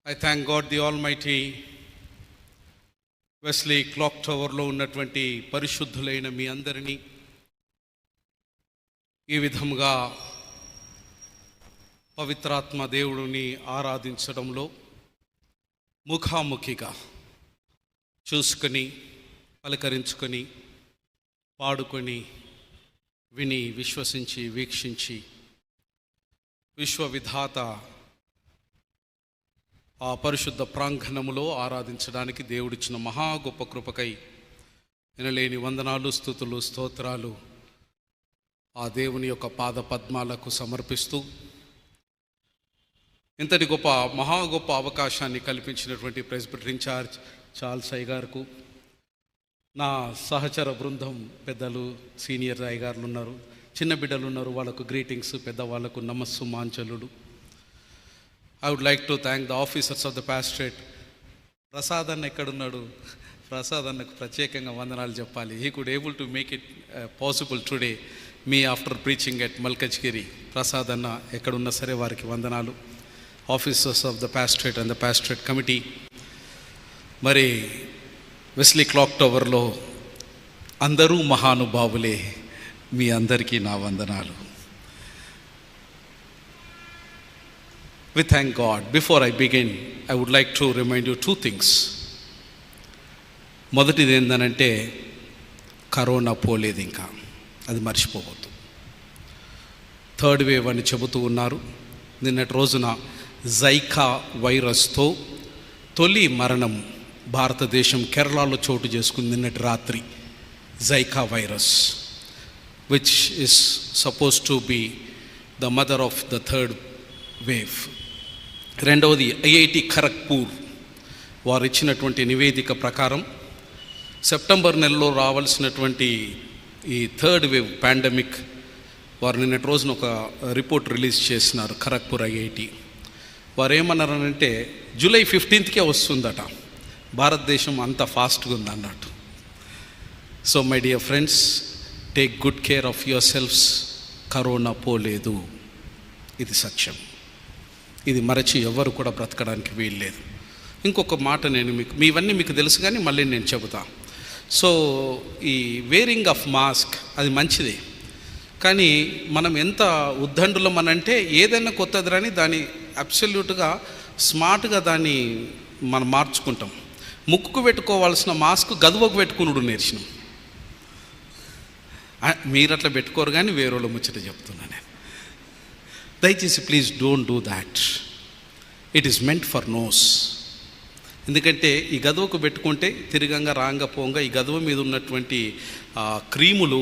I thank God the Almighty. Wesley clock టవర్లో ఉన్నటువంటి పరిశుద్ధులైన మీ అందరినీ ఈ విధముగా పవిత్రాత్మ దేవుడిని ఆరాధించడంలో ముఖాముఖిగా చూసుకొని పలకరించుకొని పాడుకొని విని విశ్వసించి వీక్షించి విశ్వవిధాత ఆ పరిశుద్ధ ప్రాంగణములో ఆరాధించడానికి దేవుడిచ్చిన మహా గొప్ప కృపకై వినలేని వందనాలు, స్తుతులు, స్తోత్రాలు ఆ దేవుని యొక్క పాద పద్మాలకు సమర్పిస్తూ ఇంతటి గొప్ప మహా గొప్ప అవకాశాన్ని కల్పించినటువంటి ప్రెసిడెంట్ ఇన్ఛార్జ్ చార్ల్స్ అయ్య గారికి, నా సహచర బృందం పెద్దలు, సీనియర్ అయ్యగారులు ఉన్నారు, చిన్న బిడ్డలు ఉన్నారు, వాళ్ళకు greetings, పెద్దవాళ్లకు నమస్సు మాంచలుడు. I would like to thank the officers of the pastorate. Prasad అన్న ఎక్కడున్నాడు? ప్రసాద్ అన్నకు ప్రత్యేకంగా వందనాలు చెప్పాలి. He could able to make it possible today me after preaching at Malkajgiri. Prasad అన్న ఎక్కడున్నా సరే వారికి వందనాలు. Officers of the pastorate and the pastorate committee. మరి వెస్లీ క్లాక్ టవర్లో అందరూ మహానుభావులే, మీ అందరికీ నా వందనాలు. We thank God. Before I begin, I would like to remind you two things. మొదటిది ఏంటంటే కరోనా పోలేదు, ఇంకా అది మర్చిపోవద్దు. థర్డ్ వేవ్ అని చెబుతూ ఉన్నారు. నిన్నటి రోజున జైకా వైరస్తో తొలి మరణం భారతదేశం కేరళలో చోటు చేసుకుంది. నిన్నటి రాత్రి JICA virus, which is suppose to be the mother of the third wave. రెండవది ఐఐటి ఖరగ్పూర్ వారు ఇచ్చినటువంటి నివేదిక ప్రకారం సెప్టెంబర్ నెలలో రావాల్సినటువంటి ఈ థర్డ్ వేవ్ పాండమిక్ వారు నిన్నటి రోజున ఒక రిపోర్ట్ రిలీజ్ చేసినారు. ఖరగ్పూర్ ఐఐటి వారు ఏమన్నారనంటే జూలై 15కే వస్తుందట. భారతదేశం అంత ఫాస్ట్గా ఉంది అన్నట్టు. So my dear friends, take good care of your selves. Corona పోలేదు, ఇది సత్యం. ఇది మరచి ఎవరు కూడా బ్రతకడానికి వీల్లేదు. ఇంకొక మాట నేను మీవన్నీ మీకు తెలుసు, కానీ మళ్ళీ నేను చెబుతా. సో ఈ వేరింగ్ ఆఫ్ మాస్క్ అది మంచిదే, కానీ మనం ఎంత ఉద్దండులం అనంటే ఏదైనా కొత్తది రాని దాన్ని అబ్సల్యూట్గా స్మార్ట్గా దాన్ని మనం మార్చుకుంటాం. ముక్కుకు పెట్టుకోవాల్సిన మాస్క్ గదువకు పెట్టుకునుడు నేర్చినాం. మీరు అట్లా పెట్టుకోరు, కానీ వేరేళ్ళు ముచ్చట చెప్తున్నా నేను. దయచేసి please don't do that. It is meant for nose. ఎందుకంటే ఈ గదువకు పెట్టుకుంటే తిరగంగా రాంగా పోంగా ఈ గదువ మీద ఉన్నటువంటి క్రీములు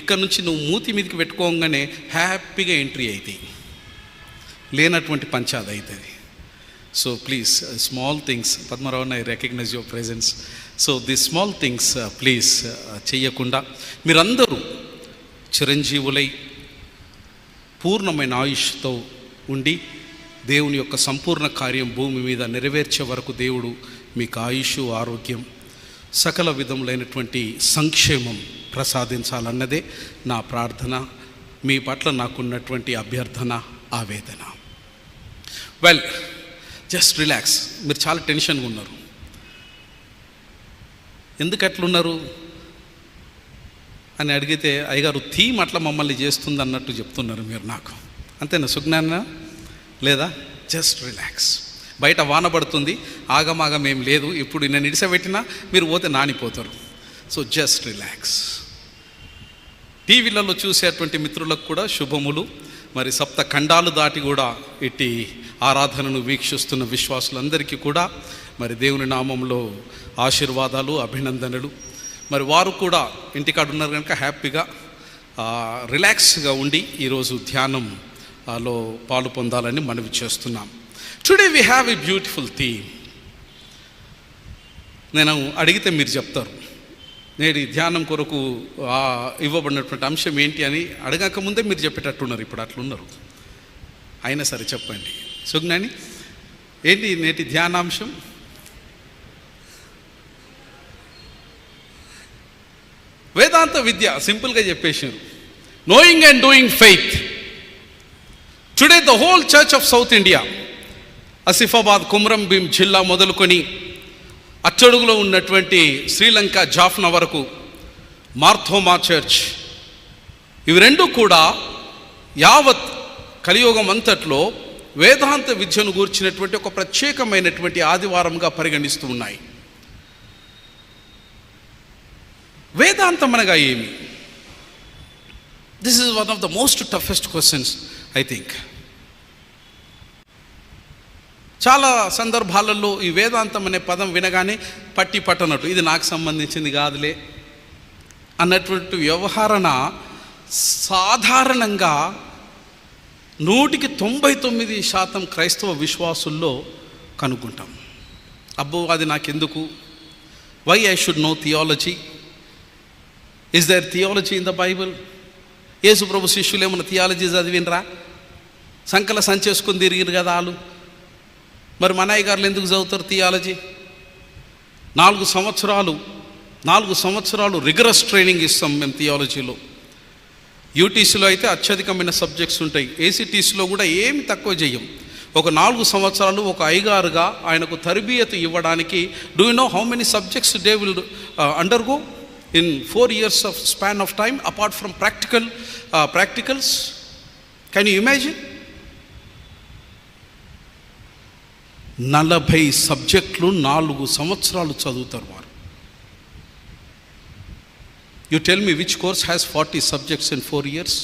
ఇక్కడ నుంచి నువ్వు మూతి మీదకి పెట్టుకోగానే హ్యాపీగా ఎంట్రీ అవుతాయి, లేనటువంటి పంచాది అవుతుంది. So please small things, Padmarao I recognise your presence. So the small things please చెయ్యకుండా మీరందరూ చిరంజీవులై పూర్ణమైన ఆయుష్తో ఉండి దేవుని యొక్క సంపూర్ణ కార్యం భూమి మీద నెరవేర్చే వరకు దేవుడు మీకు ఆయుష్, ఆరోగ్యం, సకల విధములైనటువంటి సంక్షేమం ప్రసాదించాలన్నదే నా ప్రార్థన. మీ పట్ల నాకున్నటువంటి అభ్యర్థన, ఆవేదన. Well, just relax. మీరు చాలా టెన్షన్గా ఉన్నారు. ఎందుకు అట్లున్నారు అని అడిగితే అయ్యగారు థీమ్ అట్లా మమ్మల్ని చేస్తుంది అన్నట్టు చెప్తున్నారు మీరు నాకు. అంతేనా? సుజ్ఞాన లేదా? Just relax. బయట వాన పడుతుంది, ఆగమాగం ఏం లేదు. ఇప్పుడు నేను ఇడిసబెట్టినా మీరు పోతే నానిపోతారు. So just relax. టీవీలలో చూసేటువంటి మిత్రులకు కూడా శుభములు. మరి సప్త ఖండాలు దాటి కూడా ఇట్టి ఆరాధనను వీక్షిస్తున్న విశ్వాసులందరికీ కూడా మరి దేవుని నామంలో ఆశీర్వాదాలు, అభినందనలు. మరి వారు కూడా ఇంటికాడ ఉన్నారు కనుక హ్యాపీగా రిలాక్స్గా ఉండి ఈరోజు ధ్యానంలో పాలు పొందాలని మనవి చేస్తున్నాం. Today we have a beautiful theme. నేను అడిగితే మీరు చెప్తారు. నేడు ఈ ధ్యానం కొరకు ఇవ్వబడినటువంటి అంశం ఏంటి అని అడగక ముందే మీరు చెప్పేటట్టున్నారు. ఇప్పుడు అట్లున్నారు. అయినా సరే చెప్పండి. సుజ్ఞాని, ఏంటి నేటి ధ్యానాంశం? వేదాంత విద్య. సింపుల్గా చెప్పేసారు. Knowing and doing faith. Today the whole church of south India Asifabad, Kumram Bheem జిల్లా మొదలుకొని అట్టడుగులో ఉన్నటువంటి శ్రీలంక జాఫ్నా వరకు మార్థోమా చర్చ్, ఇవి రెండు కూడా యావత్ కలియుగం అంతట్లో వేదాంత విద్యను గూర్చినటువంటి ఒక ప్రత్యేకమైనటువంటి ఆదివారంగా పరిగణిస్తూ ఉన్నాయి. వేదాంతం అనగా ఏమి? This is one of the most toughest questions I think. చాలా సందర్భాలలో ఈ వేదాంతం అనే పదం వినగానే పట్టి పట్టనట్టు, ఇది నాకు సంబంధించింది కాదులే అన్నటువంటి వ్యవహారణ సాధారణంగా 99% క్రైస్తవ విశ్వాసుల్లో కనుక్కుంటాం. అబ్బో అది నాకెందుకు, why I should know theology, is there theology in the Bible? Yesu ప్రభు శిష్యులు ఏమన్నా థియాలజీ చదివినరా? సంకల సంచేసుకొని తిరిగిరు కదా వాళ్ళు. మరి మనయ్య గారులు ఎందుకు చదువుతారు థియాలజీ? 4 సంవత్సరాలు రిగరస్ ట్రైనింగ్ ఇస్తాం మేము థియాలజీలో. యూటీసీలో అయితే అత్యధికమైన సబ్జెక్ట్స్ ఉంటాయి, ఏసీటీసీలో కూడా ఏమి తక్కువ చేయం. ఒక 4 సంవత్సరాలు ఒక అయ్యగారుగా ఆయనకు తరబియతు ఇవ్వడానికి, do you know how many subjects they will undergo in 4 years of span of time apart from practicals? Can you imagine? 40 సబ్జెక్టులు 4 సంవత్సరాలు చదువుతారు వారు. You tell me which course has 40 subjects in 4 years?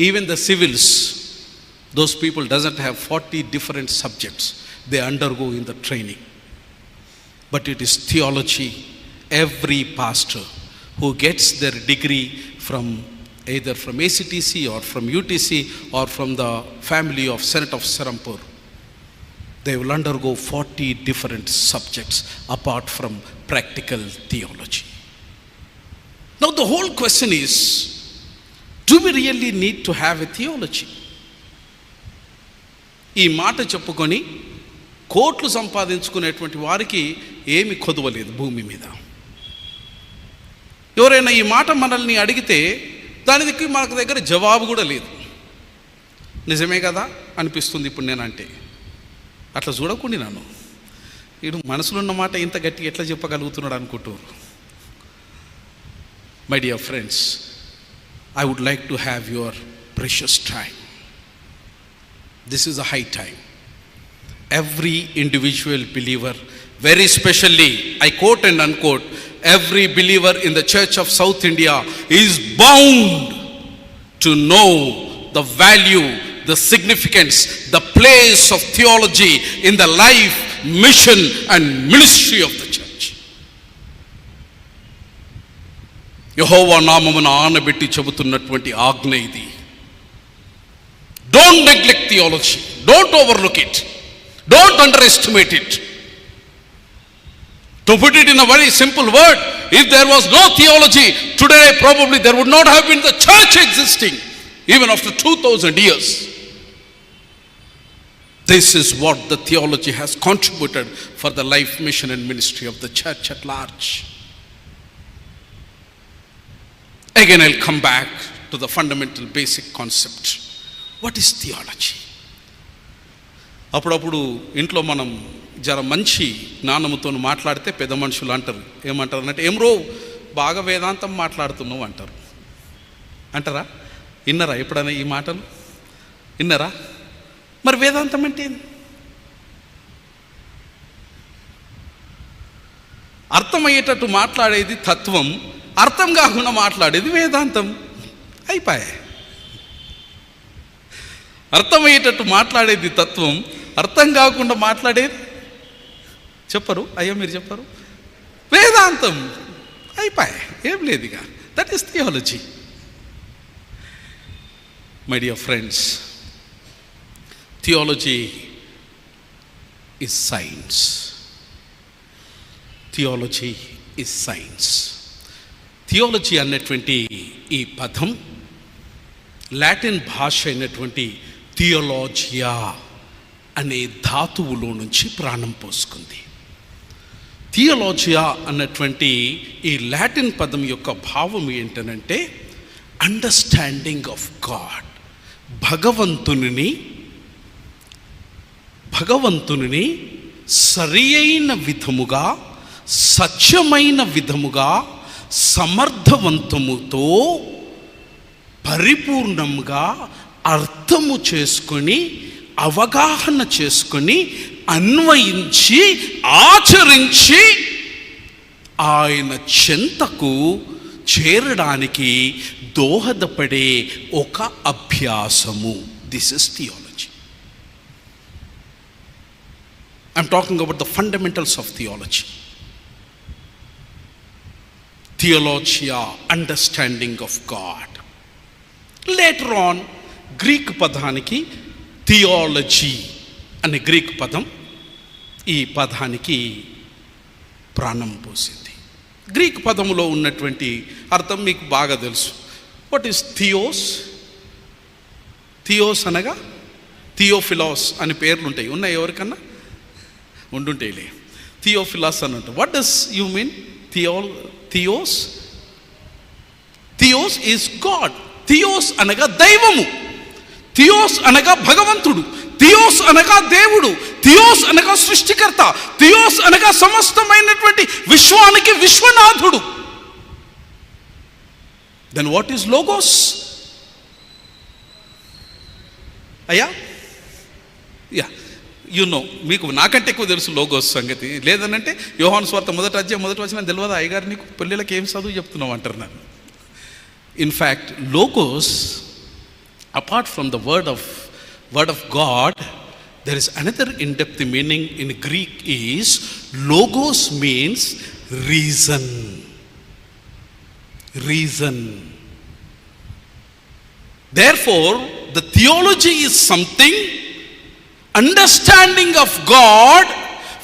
Even the civils, those people doesn't have 40 different subjects they undergo in the training. But it is theology. Every pastor who gets their degree from either from ACTC or from UTC or from the family of Senate of Serampur, they will undergo 40 different subjects apart from practical theology. Now the whole question is, do we really need to have a theology? ఈ మాట చెప్పుకొని కోట్లు సంపాదించుకునేటువంటి వారికి ఏమి కొదవలేదు భూమి మీద. ఎవరైనా ఈ మాట మనల్ని అడిగితే దానికి మనకు దగ్గర జవాబు కూడా లేదు. నిజమే కదా అనిపిస్తుంది ఇప్పుడు నేనంటే. అట్లా చూడకుండా నన్ను వీడు మనసులో ఉన్న మాట ఇంత గట్టి ఎట్లా చెప్పగలుగుతున్నాడు అనుకుంటారు. My dear friends, I would like to have your precious time. This is a high time. Every individual believer, very specially, I quote and unquote, every believer in the Church of South India is bound to know the value, the significance, the place of theology in the life, mission and ministry of the church. యెహోవా నామమున ఆనబెట్టి చెబుతున్నటువంటి ఆజ్ఞ ఇది. Don't neglect theology. Don't overlook it. Don't underestimate it. To put it in a very simple word, if there was no theology, today probably there would not have been the church existing, even after 2000 years. This is what the theology has contributed for the life, mission and ministry of the church at large. Again, I'll come back to the fundamental basic concept. What is theology? అప్పుడప్పుడు ఇంట్లో మనం జర మంచి జ్ఞానముతో మాట్లాడితే పెద్ద మనుషులు అంటారు, ఏమంటారు అంటే, ఏమ్రో బాగా వేదాంతం మాట్లాడుతున్నావు అంటారు. అంటారా? విన్నారా ఎప్పుడైనా ఈ మాటలు? విన్నారా? మరి వేదాంతం అంటే ఏంది? అర్థమయ్యేటట్టు మాట్లాడేది తత్వం, అర్థం కాకుండా మాట్లాడేది వేదాంతం. అయిపోయాయి. అర్థమయ్యేటట్టు మాట్లాడేది తత్వం, అర్థం కాకుండా మాట్లాడేది చెప్పరు. అయ్యా మీరు చెప్పరు, వేదాంతం. అయిపోయాయి, ఏం లేదు ఇక. That is theology. My dear friends, theology is science. Theology is science. Theology అన్నటువంటి ఈ పదం లాటిన్ భాష అయినటువంటి థియోలాజియా అనే ధాతువులో నుంచి ప్రాణం పోసుకుంది. థియోలాజియా అన్నటువంటి ఈ లాటిన్ పదం యొక్క భావం ఏంటనంటే అండర్స్టాండింగ్ ఆఫ్ గాడ్, భగవంతుని భగవంతుని సరి అయిన విధముగా, సత్యమైన విధముగా, సమర్థవంతముతో పరిపూర్ణంగా అర్థము చేసుకొని, అవగాహన చేసుకొని, అన్వయించి, ఆచరించి ఆయన చెంతకు చేరడానికి దోహదపడే ఒక అభ్యాసము. This is theology. I'm talking about the fundamentals of theology. Theologia, understanding of God. Later on Greek పదానికి థియాలజీ అనే గ్రీక్ పదం ఈ పదానికి ప్రాణం పోసింది. గ్రీక్ పదములో ఉన్నటువంటి అర్థం మీకు బాగా తెలుసు. What is theos? థియోస్ అనగా థియోఫిలాస్ అని పేర్లు ఉంటాయి. ఉన్నాయి ఎవరికన్నా? ఉండుంటేలే. థియోఫిలాస్ అని ఉంటాయి. What does you mean? Theos. Theos is God. Theos అనగా దైవము. థియోస్ అనగా భగవంతుడు. థియోస్ అనగా దేవుడు. థియోస్ అనగా సృష్టికర్త. థియోస్ అనగా సమస్తమైనటువంటి విశ్వానికి విశ్వనాథుడు. Then what is logos? అయ్యా, మీకు నాకంటే ఎక్కువ తెలుసు లోగోస్ సంగతి. లేదనంటే యోహాను సువార్త 1వ అధ్యాయం 1వ వచనం తెలియదా అయ్యగారు నీకు? పిల్లలకి ఏం చదువు చెప్తున్నావు అంటారు నన్ను. In fact logos, apart from the word of God, there is another in-depth meaning in Greek is logos means reason. Therefore the theology is something, understanding of God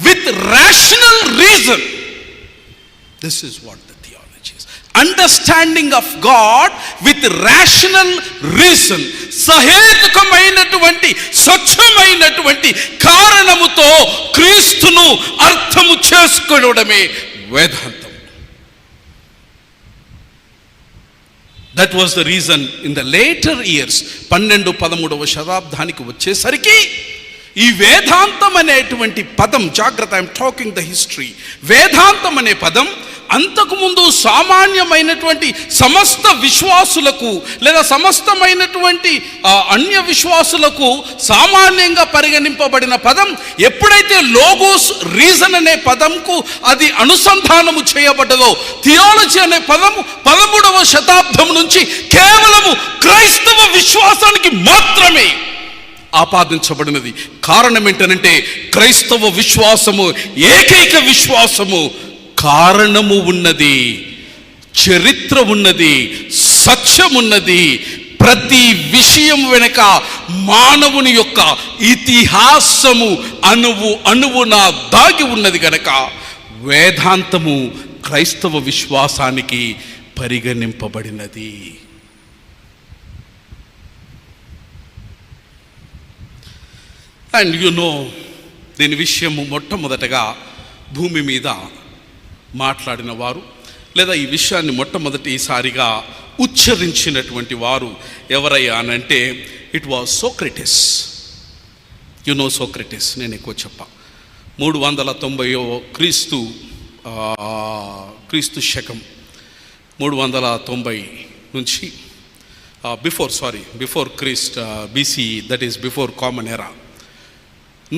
with rational reason. This is what the theology is. Understanding of God with rational reason. సహేతుకమైనటువంటి, స్వచ్ఛమైనటువంటి కారణముతో క్రీస్తును అర్థము చేసుకోవడమే వేదాంతం. That was the reason in the later years. 12-13వ శతాబ్దానికి వచ్చేసరికి ఈ వేదాంతం అనేటువంటి పదం, జాగ్రత్త, ఐఎమ్ టాకింగ్ ద హిస్టరీ. వేదాంతం అనే పదం అంతకుముందు సామాన్యమైనటువంటి సమస్త విశ్వాసులకు లేదా సమస్తమైనటువంటి అన్య విశ్వాసులకు సామాన్యంగా పరిగణింపబడిన పదం ఎప్పుడైతే లోగోస్, రీజన్ అనే పదంకు అది అనుసంధానము చేయబడ్డదో, థియాలజీ అనే పదము 13వ శతాబ్దం నుంచి కేవలము క్రైస్తవ విశ్వాసానికి మాత్రమే ఆపాదించబడినది. కారణం ఏంటనంటే క్రైస్తవ విశ్వాసము ఏకైక విశ్వాసము. కారణము ఉన్నది, చరిత్ర ఉన్నది, సత్యమున్నది. ప్రతి విషయం వెనుక మానవుని యొక్క ఇతిహాసము అణువున దాగి ఉన్నది గనక వేదాంతము క్రైస్తవ విశ్వాసానికి పరిగణింపబడినది. అండ్ దీని విషయము మొట్టమొదటగా భూమి మీద మాట్లాడిన వారు లేదా ఈ విషయాన్ని మొట్టమొదటిసారిగా ఉచ్చరించినటువంటి వారు ఎవరయ్యా అనంటే ఇట్ వాజ్ సోక్రటిస్. సోక్రటిస్ నేను ఎక్కువ చెప్పా. 390 క్రీస్తు శకం 390 నుంచి before Christ BC, that is before common ఎరా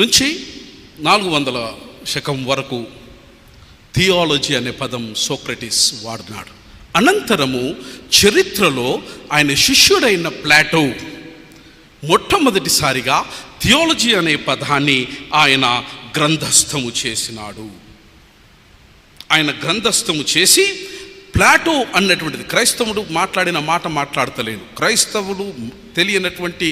నుంచి 400 శకం వరకు థియాలజీ అనే పదం సోక్రటిస్ వాడినాడు. అనంతరము చరిత్రలో ఆయన శిష్యుడైన ప్లాటో మొట్టమొదటిసారిగా థియాలజీ అనే పదాన్ని ఆయన గ్రంథస్థము చేసినాడు. ఆయన గ్రంథస్థము చేసి ప్లాటో అన్నటువంటిది, క్రైస్తవుడు మాట్లాడిన మాట మాట్లాడతలేను, క్రైస్తవుడు తెలియనటువంటి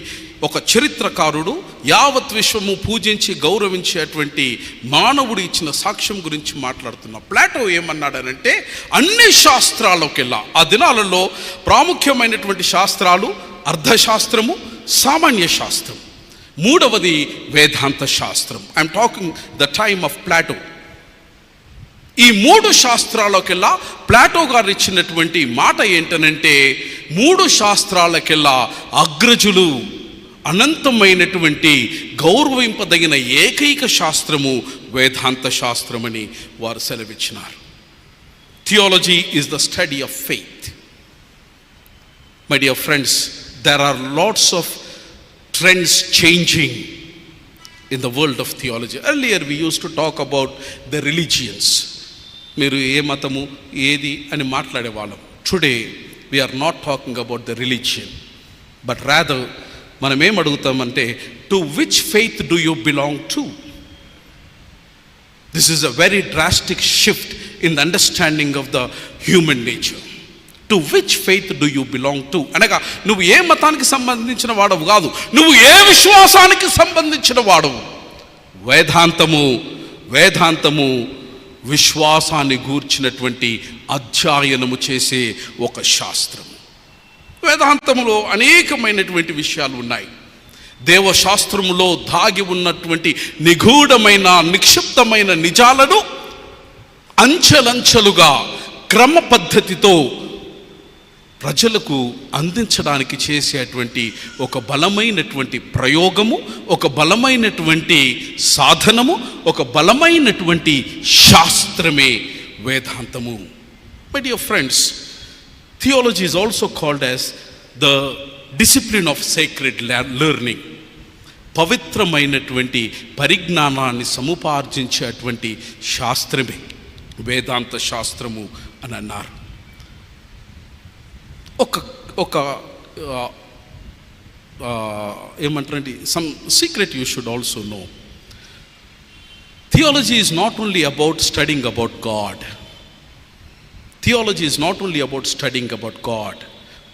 ఒక చరిత్రకారుడు యావత్ విశ్వము పూజించి గౌరవించేటువంటి మానవుడు ఇచ్చిన సాక్ష్యం గురించి మాట్లాడుతున్నా. ప్లాటో ఏమన్నాడనంటే అన్ని శాస్త్రాలకెల్లా, ఆ దినాలలో ప్రాముఖ్యమైనటువంటి శాస్త్రాలు అర్థశాస్త్రము, సామాన్య శాస్త్రం, మూడవది వేదాంత శాస్త్రం. I'm talking the time of Plato. ఈ 3 శాస్త్రాలకెల్లా ప్లాటో గారు ఇచ్చినటువంటి మాట ఏంటనంటే 3 శాస్త్రాలకెల్లా అగ్రజులు అనంతమైనటువంటి గౌరవింపదగిన ఏకైక శాస్త్రము వేదాంత శాస్త్రమని వారు సెలవిచ్చినారు. Theology is the study of faith. My dear friends, there are lots of trends changing in the world of theology. Earlier we used to talk about the religions. మీరు ఏ మతము ఏది అని మాట్లాడేవాళ్ళం. Today we are not talking about the religion, but rather మనం ఏం అడుగుతామంటే, to which faith do you belong to? This is a very drastic shift in the understanding of the human nature. To which faith do you belong to? అనగా నువ్వు ఏ మతానికి సంబంధించిన వాడవు కాదు, నువ్వు ఏ విశ్వాసానికి సంబంధించిన వాడవు. వేదాంతము విశ్వాసాన్ని గూర్చినటువంటి అధ్యయనము చేసే ఒక శాస్త్రము. వేదాంతములో అనేకమైనటువంటి విషయాలు ఉన్నాయి. దేవశాస్త్రములో దాగి ఉన్నటువంటి నిగూఢమైన నిక్షిప్తమైన నిజాలను అంచెలంచెలుగా క్రమ పద్ధతితో ప్రజలకు అందించడానికి చేసేటువంటి ఒక బలమైనటువంటి ప్రయోగము, ఒక బలమైనటువంటి సాధనము, ఒక బలమైనటువంటి శాస్త్రమే వేదాంతము. My dear friends, theology is also called as the discipline of sacred learning. పవిత్రమైనటువంటి పరిజ్ఞానాన్ని సముపార్జించేటువంటి శాస్త్రమే వేదాంత శాస్త్రము అని అన్నారు. ఒక ఏమంటారండి, some secret you should also know. Theology is not only about studying about God. Theology is not only about studying about God,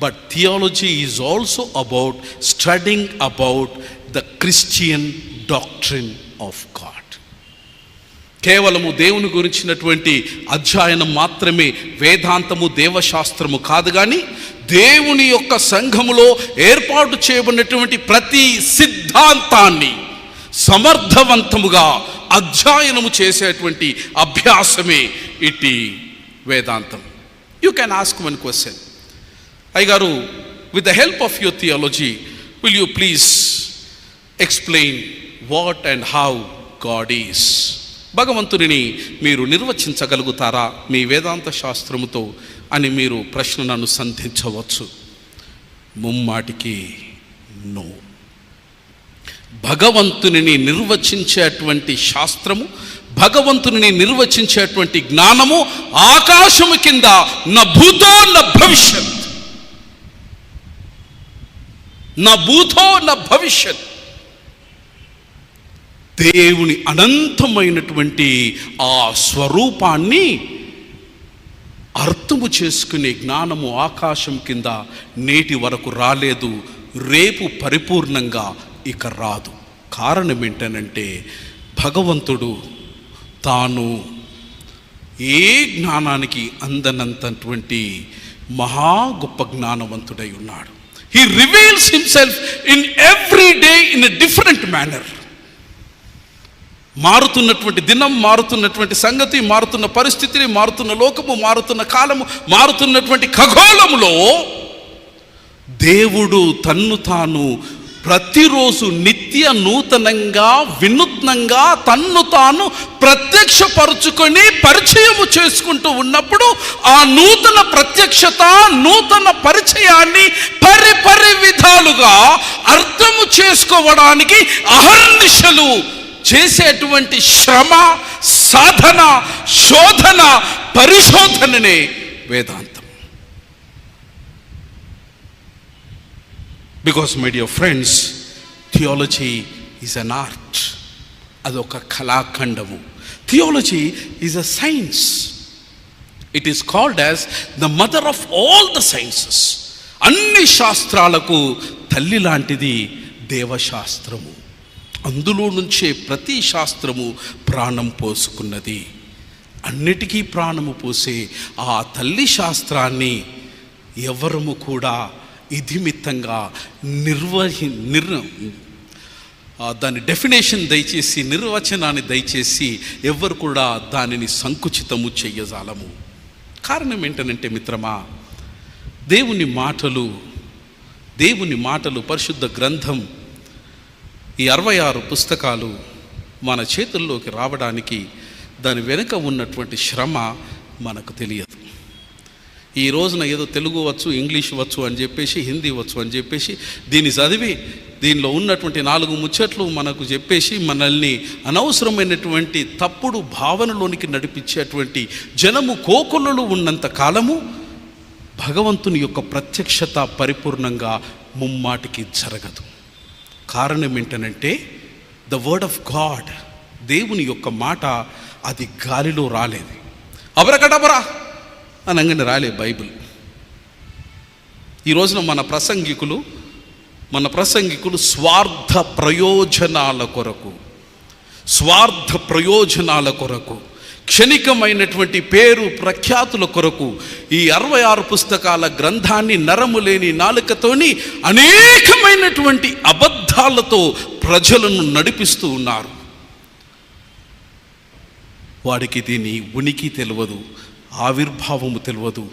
but theology is also about studying about the Christian doctrine of God. కేవలము దేవుని గురించినటువంటి అధ్యయనం మాత్రమే వేదాంతము, దేవశాస్త్రము కాదు. కానీ దేవుని యొక్క సంఘములో ఏర్పాటు చేయబడినటువంటి ప్రతి సిద్ధాంతాన్ని సమర్థవంతముగా అధ్యయనము చేసేటువంటి అభ్యాసమే ఇట్టి వేదాంతం. You can ask one question, అయ్యగారు, with the help of your theology will you please explain what and how God is? భగవంతుడిని మీరు నిర్వచించగలుగుతారా మీ వేదాంత శాస్త్రముతో అని మీరు ప్రశ్నను సంధించవచ్చు. ముమ్మాటికి నో. భగవంతుని నిర్వచించేటువంటి శాస్త్రము, భగవంతుని నిర్వచించేటువంటి జ్ఞానము ఆకాశము కింద నా భూతో నా భవిష్యత్, నా భూతో నా భవిష్యత్. దేవుని అనంతమైనటువంటి ఆ స్వరూపాన్ని అర్థము చేసుకునే జ్ఞానము ఆకాశం కింద నేటి వరకు రాలేదు, రేపు పరిపూర్ణంగా ఇక రాదు. కారణం ఏంటనంటే, భగవంతుడు తాను ఏ జ్ఞానానికి అందనంతటువంటి మహా గొప్ప జ్ఞానవంతుడై ఉన్నాడు. He reveals himself in every day in a different manner. మారుతున్నటువంటి దినం, మారుతున్నటువంటి సంగతి, మారుతున్న పరిస్థితిని, మారుతున్న లోకము, మారుతున్న కాలము, మారుతున్నటువంటి ఖగోళములో దేవుడు తన్ను తాను ప్రతిరోజు నిత్య నూతనంగా వినూత్నంగా తన్ను తాను ప్రత్యక్షపరుచుకొని పరిచయము చేసుకుంటూ ఉన్నప్పుడు ఆ నూతన ప్రత్యక్షత, నూతన పరిచయాన్ని పరిపరి విధాలుగా అర్థము చేసుకోవడానికి అహర్నిశలు చేసేటువంటి శ్రమ, సాధన, శోధన, పరిశోధననే వేదాంతం. Because my dear friends, theology is an art. అదొక కళాఖండము. Theology is a science. It is called as the mother of all the sciences. అన్ని శాస్త్రాలకు తల్లి లాంటిది దేవశాస్త్రము. అందులో నుంచే ప్రతి శాస్త్రము ప్రాణం పోసుకున్నది. అన్నిటికీ ప్రాణము పోసే ఆ తల్లి శాస్త్రాన్ని ఎవరము కూడా ఇధిమిత్తంగా దాని డెఫినేషన్ దయచేసి, నిర్వచనాన్ని దయచేసి ఎవరు కూడా దానిని సంకుచితము చెయ్యజాలము. కారణం ఏంటనంటే మిత్రమా, దేవుని మాటలు పరిశుద్ధ గ్రంథం ఈ 66 పుస్తకాలు మన చేతుల్లోకి రావడానికి దాని వెనుక ఉన్నటువంటి శ్రమ మనకు తెలియదు. ఈ రోజున ఏదో తెలుగు వచ్చు, ఇంగ్లీష్ వచ్చు అని చెప్పేసి, హిందీ వచ్చు అని చెప్పేసి దీన్ని చదివి దీనిలో ఉన్నటువంటి 4 ముచ్చట్లు మనకు చెప్పేసి మనల్ని అనవసరమైనటువంటి తప్పుడు భావనలోనికి నడిపించేటువంటి జనము కోకొల్లలు ఉన్నంత కాలము భగవంతుని యొక్క ప్రత్యక్షత పరిపూర్ణంగా ముమ్మాటికి జరగదు. కారణం ఏంటనంటే ద వర్డ్ ఆఫ్ గాడ్, దేవుని యొక్క మాట అది గాలిలో రాలేదు, అబరకడబరా అనగానే రాలే బైబిల్. ఈ రోజున మన ప్రసంగికులు స్వార్థ ప్రయోజనాల కొరకు క్షణికమైనటువంటి పేరు ప్రఖ్యాతుల కొరకు ఈ 66 పుస్తకాల గ్రంథాన్ని నరము లేని నాలుకతోని అనేకమైనటువంటి అబద్ధాలతో ప్రజలను నడిపిస్తూ ఉన్నారు. వాడికి దీని ఉనికి తెలియదు, ఆవిర్భావము తెలియదు,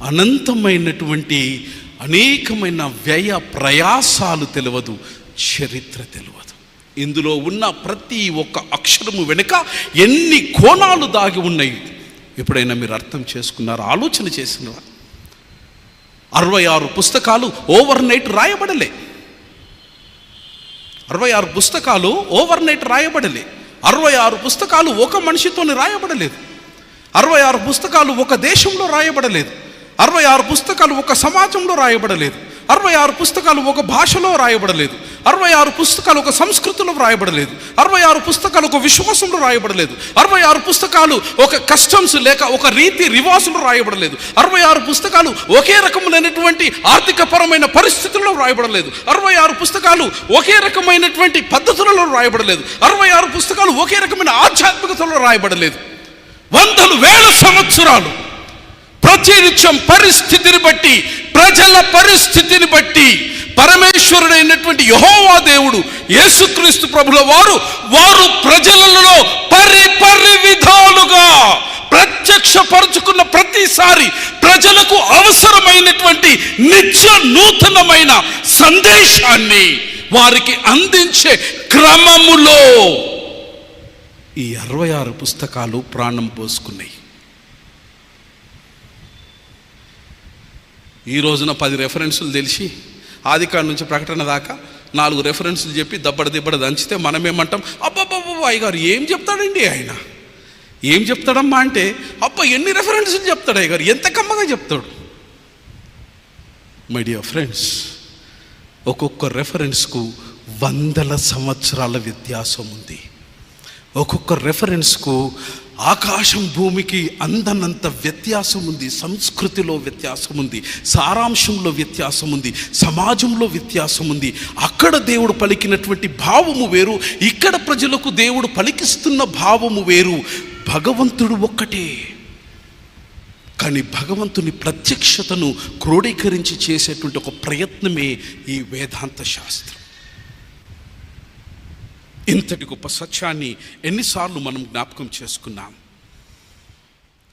అనంతమైనటువంటి అనేకమైన వ్యయ ప్రయాసాలు తెలియదు, చరిత్ర తెలియదు. ఇందులో ఉన్న ప్రతి ఒక్క అక్షరము వెనుక ఎన్ని కోణాలు దాగి ఉన్నాయి ఎప్పుడైనా మీరు అర్థం చేసుకున్నారా, ఆలోచన చేసినారా? 66 పుస్తకాలు ఓవర్ నైట్ రాయబడలే. 66 పుస్తకాలు ఓవర్ నైట్ రాయబడలే. 66 పుస్తకాలు ఒక మనిషితోని రాయబడలేదు. 66 పుస్తకాలు ఒక దేశంలో రాయబడలేదు. 66 పుస్తకాలు ఒక సమాజంలో రాయబడలేదు. 66 పుస్తకాలు ఒక భాషలో రాయబడలేదు. 66 పుస్తకాలు ఒక సంస్కృతిలో రాయబడలేదు. 66 పుస్తకాలు ఒక విశ్వాసంలో రాయబడలేదు. 66 పుస్తకాలు ఒక కస్టమ్స్ లేక ఒక రీతి రివాజులో రాయబడలేదు. 66 పుస్తకాలు ఒకే రకమైనటువంటి ఆర్థిక పరమైన పరిస్థితుల్లో రాయబడలేదు. 66 పుస్తకాలు ఒకే రకమైనటువంటి పద్ధతులలో రాయబడలేదు. 66 పుస్తకాలు ఒకే రకమైన ఆధ్యాత్మికతలో రాయబడలేదు. వందలు వేల సంవత్సరాలు ప్రతినిత్యం పరిస్థితిని బట్టి, ప్రజల పరిస్థితిని బట్టి పరమేశ్వరుడైనటువంటి యెహోవా దేవుడు యేసుక్రీస్తు ప్రభుల వారు ప్రజలలో పరి విధాలుగా ప్రత్యక్షపరుచుకున్న ప్రతిసారి ప్రజలకు అవసరమైనటువంటి నిత్య నూతనమైన సందేశాన్ని వారికి అందించే క్రమములో ఈ 66 పుస్తకాలు ప్రాణం పోసుకున్నాయి. ఈ రోజున 10 రెఫరెన్సులు తెలిసి ఆదికాండం నుంచి ప్రకటన దాకా 4 రెఫరెన్సులు చెప్పి దబ్బడ దంచితే మనమేమంటాం, అబ్బబ్బబ్బ అయ్యగారు ఏం చెప్తాడండి, ఆయన ఏం చెప్తాడమ్మా అంటే, అబ్బా ఎన్ని రెఫరెన్సులు చెప్తాడు అయ్యగారు, ఎంత కమ్మగా చెప్తాడు. మై డియర్ ఫ్రెండ్స్, ఒక్కొక్క రెఫరెన్స్కు వందల సంవత్సరాల వ్యత్యాసం ఉంది. ఒక్కొక్క రెఫరెన్స్కు ఆకాశం భూమికి అందనంత వ్యత్యాసం ఉంది. సంస్కృతిలో వ్యత్యాసం ఉంది, సారాంశంలో వ్యత్యాసం ఉంది, సమాజంలో వ్యత్యాసం ఉంది. అక్కడ దేవుడు పలికినటువంటి భావము వేరు, ఇక్కడ ప్రజలకు దేవుడు పలికిస్తున్న భావము వేరు. భగవంతుడు ఒక్కటే, కానీ భగవంతుని ప్రత్యక్షతను క్రోడీకరించి చేసేటువంటి ఒక ప్రయత్నమే ఈ వేదాంత శాస్త్రం. ఇంతటి గొప్ప సత్యాన్ని ఎన్నిసార్లు మనం జ్ఞాపకం చేసుకున్నాం,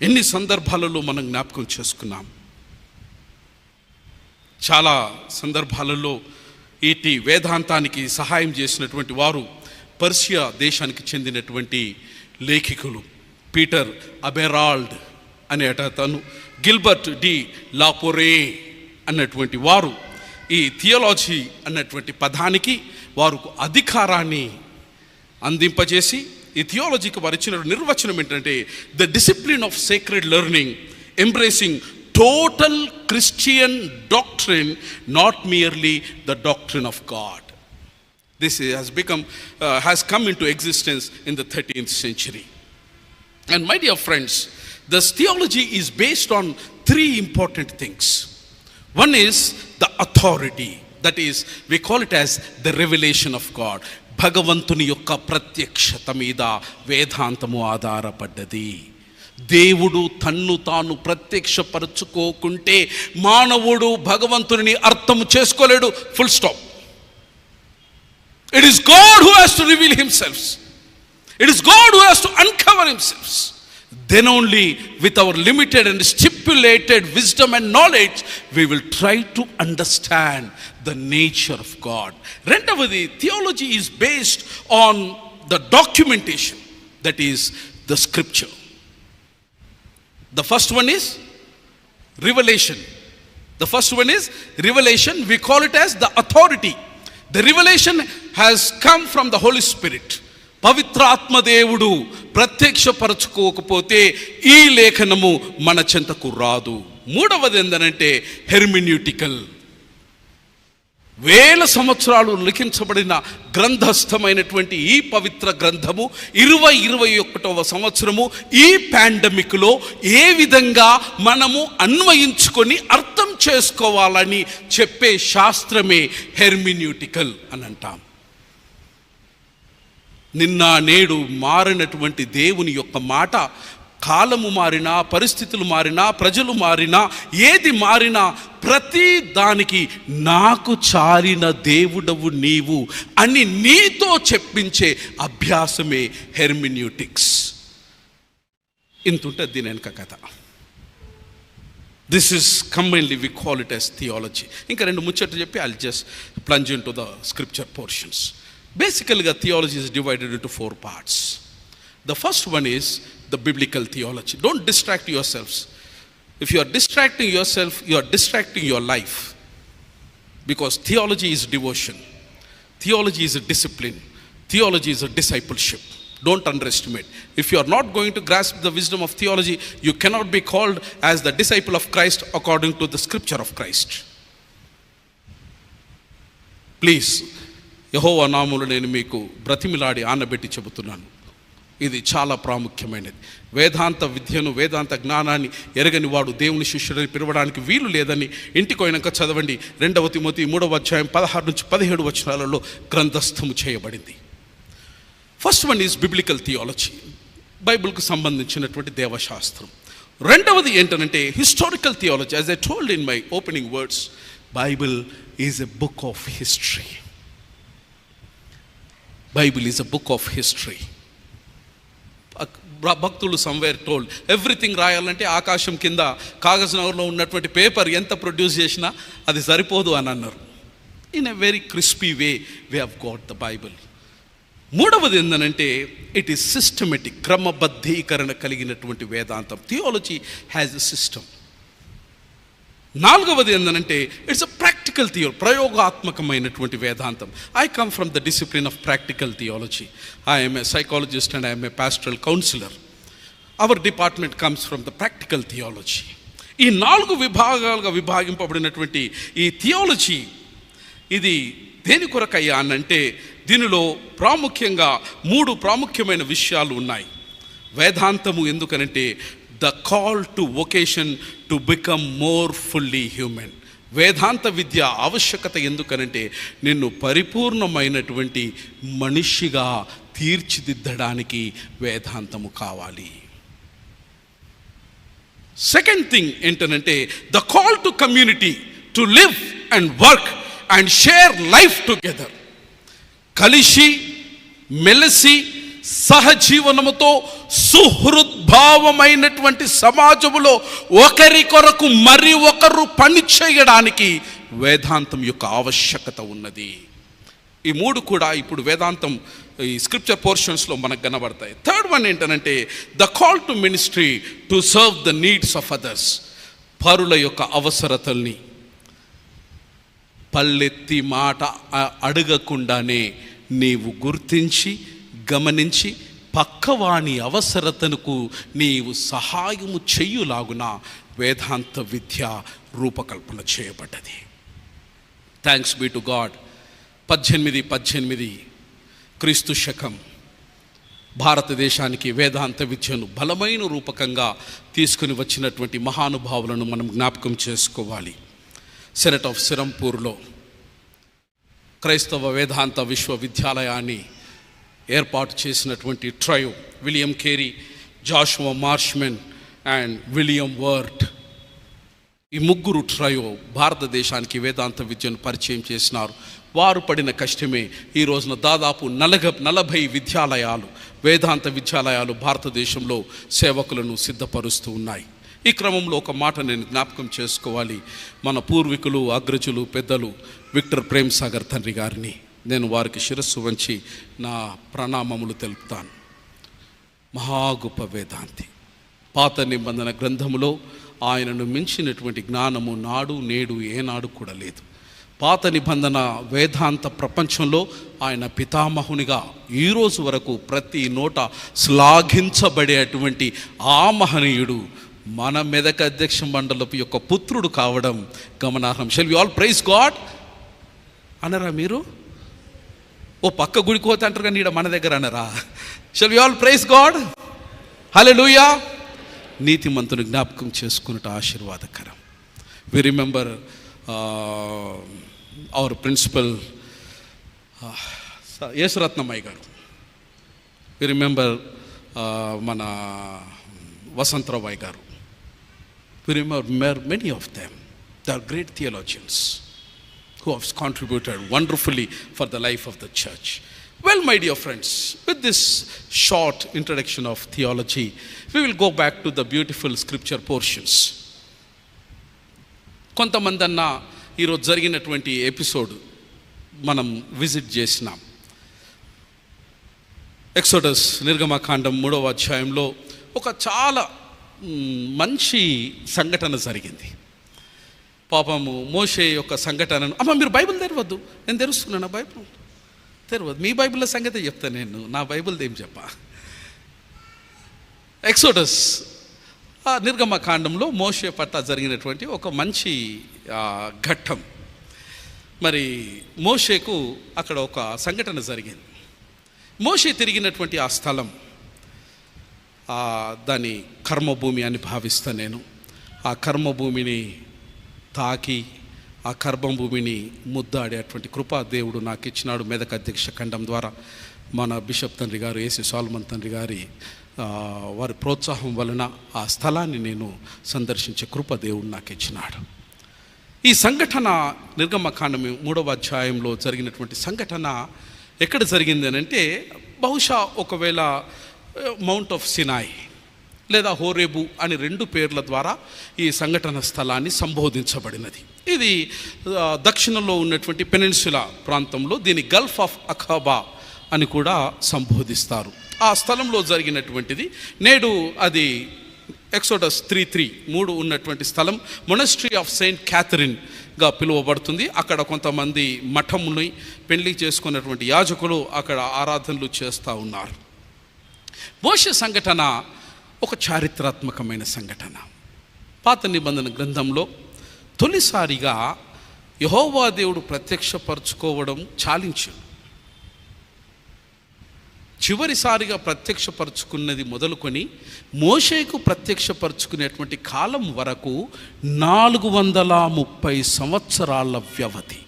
ఎన్ని సందర్భాలలో మనం జ్ఞాపకం చేసుకున్నాం. చాలా సందర్భాలలో ఈటి వేదాంతానికి సహాయం చేసినటువంటి వారు పర్షియా దేశానికి చెందినటువంటి లేఖికులు పీటర్ అబెరాల్డ్ అనే అతను, గిల్బర్ట్ డి లాపోరే అన్నటువంటి వారు ఈ థియాలజీ అన్నటువంటి పదానికి వారు అధికారాన్ని అందింపజేసి ఈ థియాలజీకి వారు ఇచ్చిన నిర్వచనం ఏంటంటే, the discipline of sacred learning embracing total Christian doctrine, not merely the doctrine of God. This has come into existence in the 13th century. And my dear friends, this theology is based on 3 important things. One is the authority, that is, we call it as the revelation of God. భగవంతుని యొక్క ప్రత్యక్షత మీద వేదాంతము ఆధారపడ్డది. దేవుడు తన్ను తాను ప్రత్యక్షపరచుకోకుంటే మానవుడు భగవంతుని అర్థం చేసుకోలేడు. Full stop. It is God who has to reveal himself. It is God who has to uncover himself. then only with our limited and stipulated wisdom and knowledge we will try to understand the nature of God. Rendavadi, theology is based on the documentation, that is the scripture. The first one is revelation. The first one is revelation. We call it as the authority. The revelation has come from the Holy Spirit. పవిత్రాత్మ దేవుడు ప్రత్యక్షపరచుకోకపోతే ఈ లేఖనము మన చెంతకు రాదు. మూడవది ఏంటంటే హెర్మిన్యూటికల్. వేల సంవత్సరాలు లిఖించబడిన గ్రంథస్థమైనటువంటి ఈ పవిత్ర గ్రంథము 2021వ సంవత్సరము ఈ పాండమిక్లో ఏ విధంగా మనము అన్వయించుకొని అర్థం చేసుకోవాలని చెప్పే శాస్త్రమే హెర్మిన్యూటికల్ అని అంటాం. నిన్న నేడు మారినటువంటి దేవుని యొక్క మాట, కాలము మారినా, పరిస్థితులు మారినా, ప్రజలు మారినా, ఏది మారినా ప్రతి దానికి నాకు చాలిన దేవుడవు నీవు అని నీతో చెప్పించే అభ్యాసమే హెర్మిన్యూటిక్స్. ఇంతుంటే దీని వెనక కథ. This is combinely we call it as theology. ఇంకా రెండు ముచ్చట్లు చెప్పి I'll just plunge in to the scripture portions. Basically, theology is divided into 4 parts. The first one is the biblical theology. Don't distract yourselves. If you are distracting yourself, you are distracting your life. Because theology is devotion. Theology is a discipline. Theology is a discipleship. Don't underestimate. If you are not going to grasp the wisdom of theology, you cannot be called as the disciple of Christ according to the scripture of Christ. Please, యెహోవా నామములో నేను మీకు బ్రతిమిలాడి ఆనబెట్టి చెబుతున్నాను, ఇది చాలా ప్రాముఖ్యమైనది. వేదాంత విద్యను, వేదాంత జ్ఞానాన్ని ఎరగని వాడు దేవుని శిష్యుడని పిలవడానికి వీలు లేదని ఇంటికి పోయినాక చదవండి. 2 తిమోతి 3వ అధ్యాయం 16 నుంచి 17 వచనాలలో గ్రంథస్థము చేయబడింది. First one is biblical theology, బైబిల్కు సంబంధించినటువంటి దేవశాస్త్రం. రెండవది ఏంటంటే historical theology. As I told in my opening words, Bible is a book of history. Bible is a book of history. భక్తులు సమ్వేర్ టోల్డ్ ఎవ్రీథింగ్ రాయాలంటే ఆకాశం కింద కాగజ్ నగర్లో ఉన్నటువంటి పేపర్ ఎంత ప్రొడ్యూస్ చేసినా అది సరిపోదు అని అన్నారు. In a very crispy way we have got the Bible. మూడవది ఏంటంటే ఇట్ ఈస్ సిస్టమేటిక్, క్రమబద్ధీకరణ కలిగినటువంటి వేదాంతం. Theology has a system. నాలుగవది ఏంటంటే ఇట్స్ అ ప్రాక్టికల్ థియో, ప్రయోగాత్మకమైనటువంటి వేదాంతం. I come from the discipline of practical theology. I'm a psychologist and I'm a pastoral counsellor. Our department comes from the practical theology. ఈ 4 విభాగాలుగా విభాగింపబడినటువంటి ఈ theology ఇది దేని కొరకయ్యా అనంటే దీనిలో ప్రాముఖ్యంగా 3 ప్రాముఖ్యమైన విషయాలు ఉన్నాయి. వేదాంతము ఎందుకనంటే the call to vocation to become more fully human. వేదాంత విద్య ఆవశ్యకత ఎందుకనంటే నిన్ను పరిపూర్ణమైనటువంటి మనిషిగా తీర్చిదిద్దడానికి వేదాంతము కావాలి. సెకండ్ థింగ్ ఏంటనంటే the call to community to live and work and share life together. కలిసి మెలిసి సహజీవనముతో సుహృద్భావమైనటువంటి సమాజములో ఒకరి కొరకు మరి ఒకరు పని చేయడానికి వేదాంతం యొక్క ఆవశ్యకత ఉన్నది. ఈ 3 కూడా ఇప్పుడు వేదాంతం ఈ స్క్రిప్చర్ పోర్షన్స్లో మనకు కనబడతాయి. థర్డ్ వన్ ఏంటంటే the call to ministry to serve the needs of others. పరుల యొక్క అవసరతల్ని పల్లెత్తి మాట అడగకుండానే నీవు గుర్తించి గమనించి పక్కవాని అవసరతకు నీవు సహాయము చెయ్యులాగున వేదాంత విద్య రూపకల్పన చేయబడ్డది. Thanks be to God. 1818 క్రీస్తు శకం భారతదేశానికి వేదాంత విద్యను బలమైన రూపకంగా తీసుకుని వచ్చినటువంటి మహానుభావులను మనం జ్ఞాపకం చేసుకోవాలి. సెనెట్ ఆఫ్ సిరంపూర్లో క్రైస్తవ వేదాంత విశ్వవిద్యాలయాన్ని ఏర్పాటు చేసినటువంటి trio, William Carey, Joshua Marshman and William Ward, ఈ 3 ట్రయో భారతదేశానికి వేదాంత విద్యను పరిచయం చేసినారు. వారు పడిన కష్టమే ఈ రోజున దాదాపు 40 విద్యాలయాలు వేదాంత విద్యాలయాలు భారతదేశంలో సేవకులను సిద్ధపరుస్తూ ఉన్నాయి. ఈ క్రమంలో ఒక మాట నేను జ్ఞాపకం చేసుకోవాలి. మన పూర్వీకులు, అగ్రజులు, పెద్దలు విక్టర్ ప్రేమ్ సాగర్ తండ్రి గారిని నేను వారికి శిరస్సు వంచి నా ప్రణామములు తెలుపుతాను. మహా గొప్ప వేదాంతి. పాత నిబంధన గ్రంథములో ఆయనను మించినటువంటి జ్ఞానము నాడు నేడు ఏనాడు కూడా లేదు. పాత నిబంధన వేదాంత ప్రపంచంలో ఆయన పితామహునిగా ఈరోజు వరకు ప్రతి నోట శ్లాఘించబడేటువంటి ఆ మహనీయుడు మన మెదక్ అధ్యక్ష మండలపు యొక్క పుత్రుడు కావడం గమనార్హం. Shall we all praise God అనరా మీరు? ఓ పక్క గుడికి పోతే అంటారు కానీ ఈడ మన దగ్గర అనరా? Shall we all praise God? Hallelujah. నీతిమంతుని జ్ఞాపకం చేసుకున్నట ఆశీర్వాదకరం. We remember our principal Yesuratnamaiah garu. We remember మన Vasantharao garu. We remember many of them. They are great theologians who have contributed wonderfully for the life of the church. Well, my dear friends, with this short introduction of theology, we will go back to the beautiful scripture portions. కొంతమందన్న ఈరోజు జరిగినటువంటి episode మనం visit చేసినాం. Exodus నిర్గమకాండం 3వ అధ్యాయంలో ఒక చాలా మంచి సంఘటన జరిగింది. పాపము మోషే యొక్క సంఘటనను, అమ్మ మీరు బైబిల్ తెరవద్దు, నేను తెరుస్తున్నాను బైబిల్ తెరవద్దు, మీ బైబిల్లో సంగతే చెప్తాను, నేను నా బైబిల్ది ఏం చెప్పా. ఎక్సోడస్ నిర్గమకాండంలో మోషే పట్ల జరిగినటువంటి ఒక మంచి ఘట్టం. మరి మోషేకు అక్కడ ఒక సంఘటన జరిగింది. మోషే తిరిగినటువంటి ఆ స్థలం దాని కర్మభూమి అని భావిస్తాను నేను. ఆ కర్మభూమిని తాకి ఆ కర్మభూమిని ముద్దాడేటువంటి కృపా దేవుడు నాకు ఇచ్చినాడు. మెదక్ అధ్యక్ష ఖండం ద్వారా మన బిషప్ తండ్రి గారు ఏసీ సాల్మన్ తండ్రి గారి వారి ప్రోత్సాహం వలన ఆ స్థలాన్ని నేను సందర్శించే కృప దేవుడు నాకు ఇచ్చినాడు. ఈ సంఘటన నిర్గమకాండం 3వ అధ్యాయంలో జరిగినటువంటి సంఘటన ఎక్కడ జరిగింది అని అంటే, బహుశా ఒకవేళ మౌంట్ ఆఫ్ సినాయ్ లేదా హోరేబు అని 2 పేర్ల ద్వారా ఈ సంఘటన స్థలాన్ని సంబోధించబడినది. ఇది దక్షిణంలో ఉన్నటువంటి పెనిన్సులా ప్రాంతంలో దీని గల్ఫ్ ఆఫ్ అఖబా అని కూడా సంబోధిస్తారు. ఆ స్థలంలో జరిగినటువంటిది. నేడు అది ఎక్సోడస్ 3 ఉన్నటువంటి స్థలం మొనస్ట్రీ ఆఫ్ సెయింట్ క్యాథరిన్గా పిలువబడుతుంది. అక్కడ కొంతమంది మఠముని పెళ్లి చేసుకున్నటువంటి యాజకులు అక్కడ ఆరాధనలు చేస్తూ ఉన్నారు. మోషే సంఘటన ఒక చారిత్రాత్మకమైన సంఘటన. పాత నిబంధన గ్రంథంలో తొలిసారిగా యెహోవా దేవుడు ప్రత్యక్షపరచుకోవడం చాలించాడు. చివరిసారిగా ప్రత్యక్షపరచుకున్నది మొదలుకొని మోషేకు ప్రత్యక్షపరచుకునేటువంటి కాలం వరకు 430 సంవత్సరాల వ్యవధి.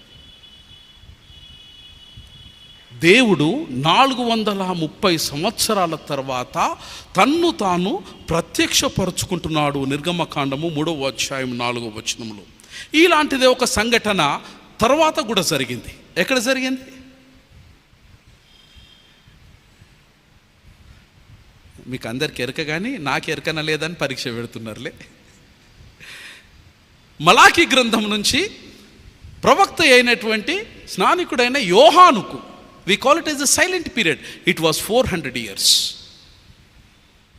దేవుడు 430 సంవత్సరాల తర్వాత తన్ను తాను ప్రత్యక్షపరుచుకుంటున్నాడు. నిర్గమకాండము 3వ అధ్యాయం 4వ వచనంలో ఇలాంటిదే ఒక సంఘటన తర్వాత కూడా జరిగింది. ఎక్కడ జరిగింది? మీకు అందరికి ఎరక కానీ నాకు ఎరకన లేదని పరీక్ష పెడుతున్నారులే. మలాకీ గ్రంథం నుంచి ప్రవక్త అయినటువంటి స్నానికుడైన యోహానుకు, we call it as a silent period, it was 400 years.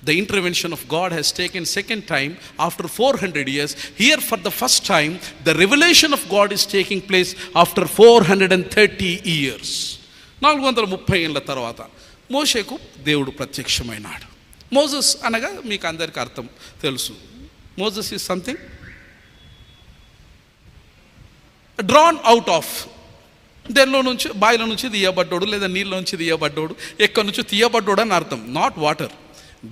The intervention of God has taken second time after 400 years. Here for the first time the revelation of God is taking place after 430 years. 430 ఏళ్ల తర్వాత మోషేకు దేవుడు ప్రత్యక్షమైనాడు. Moses అనగా మీకు అందరికీ అర్థం తెలుసు. Moses is something drawn out of, దేనిలో నుంచి, బాయిల నుంచి తీయబడ్డోడు లేదా నీళ్ళ నుంచి తీయబడ్డోడు, ఎక్కడి నుంచి తీయబడ్డోడు అని అర్థం. Not water,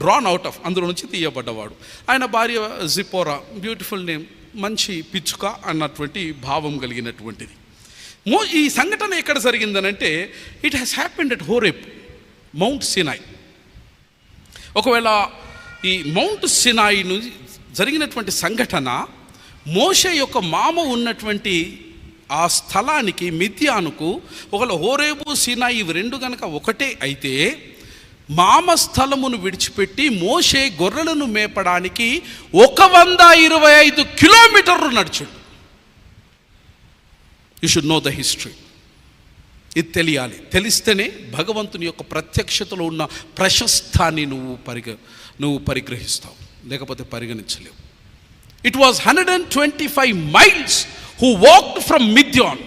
drawn out of, అందులో నుంచి తీయబడ్డవాడు. ఆయన భార్య జిపోరా, బ్యూటిఫుల్ నేమ్, మంచి పిచ్చుక అన్నటువంటి భావం కలిగినటువంటిది. ఈ సంఘటన ఎక్కడ జరిగిందనంటే it has happened at Horeb, mount Sinai. ఒకవేళ ఈ మౌంట్ సినాయ్ నుంచి జరిగినటువంటి సంఘటన మోషే యొక్క మామ ఉన్నటువంటి ఆ స్థలానికి, మిద్యానుకు, ఒకవేళ హోరేబు సినాయ్ ఇవి 2 కనుక ఒకటే అయితే మామ స్థలమును విడిచిపెట్టి మోషే గొర్రెలను మేపడానికి 125 కిలోమీటర్లు నడిచాడు. You should know the history. ఇది తెలియాలి. తెలిస్తేనే భగవంతుని యొక్క ప్రత్యక్షతలో ఉన్న ప్రశస్తాన్ని నువ్వు పరిగ్రహిస్తావు, లేకపోతే పరిగణించలేవు. It was 125 miles who walked from Midian.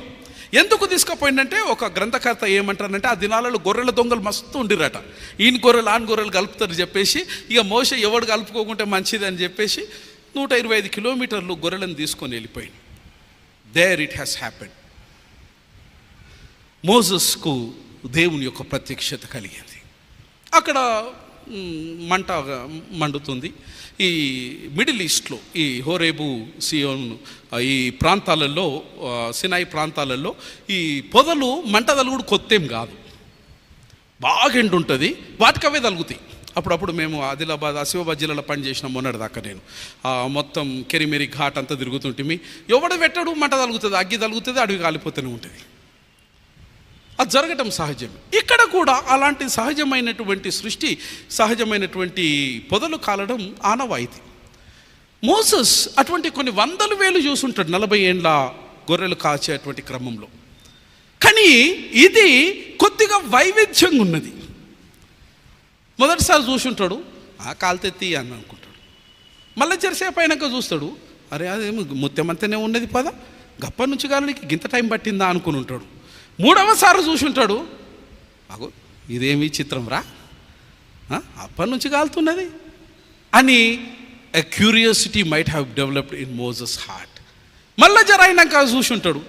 ఎందుకు తీసుకుపోయిందంటే, ఒక గ్రంథకర్త ఏమంటారంటే, ఆ దినాలలో గొర్రెల దొంగలు మస్తు ఉండిరట. ఈయన గొర్రెలు ఆన్ గొర్రెలు కలుపుతారు చెప్పేసి, ఇక మోషే ఎవడు కలుపుకోకుంటే మంచిది అని చెప్పేసి 125 కిలోమీటర్లు గొర్రెలను తీసుకొని వెళ్ళిపోయింది. There it has happened. మోసెస్కు దేవుని యొక్క ప్రత్యక్షత కలిగింది. అక్కడ మంట మండుతుంది. ఈ మిడిల్ ఈస్ట్లో, ఈ హోరేబు, సియోన్, ఈ ప్రాంతాలలో, సినాయి ప్రాంతాలలో ఈ పొదలు మంట తలుగుడు కొత్తేం కాదు, బాగా ఎండు ఉంటుంది, వాటికి అవే తలుగుతాయి. అప్పుడప్పుడు మేము ఆసిఫాబాద్ జిల్లాలో పని చేసిన మొన్నటి దాకా నేను మొత్తం కెరిమెరి ఘాట్ అంతా తిరుగుతుంటే ఎవడు పెట్టడు, మంట తలుగుతుంది, అగ్గి తలుగుతుంది, అడవి కాలిపోతూనే ఉంటుంది. అది జరగటం సహజం. ఇక్కడ కూడా అలాంటి సహజమైనటువంటి సృష్టి, సహజమైనటువంటి పొదలు కాలడం ఆనవాయితీ. మోసెస్ అటువంటి కొన్ని 100,000 చూసుంటాడు 40 ఏండ్ల గొర్రెలు కాచేటువంటి క్రమంలో. కానీ ఇది కొద్దిగా వైవిధ్యంగా ఉన్నది. మొదటిసారి చూసుంటాడు, కాల్తెత్తి అని అనుకుంటాడు. మళ్ళీ జరసేపు అయినాక చూస్తాడు, అరే అదేమో ముత్యమంతనే ఉన్నది పద, గప్ప నుంచి గాలికి గింత టైం పట్టిందా అనుకుని ఉంటాడు. 3వసారి చూసుంటాడు, అగో ఇదేమి చిత్రం రా, అప్పటి నుంచి కాలుతున్నది అని a curiosity might have developed in Moses heart. మళ్ళీ జర అయినాక చూసుంటాడు,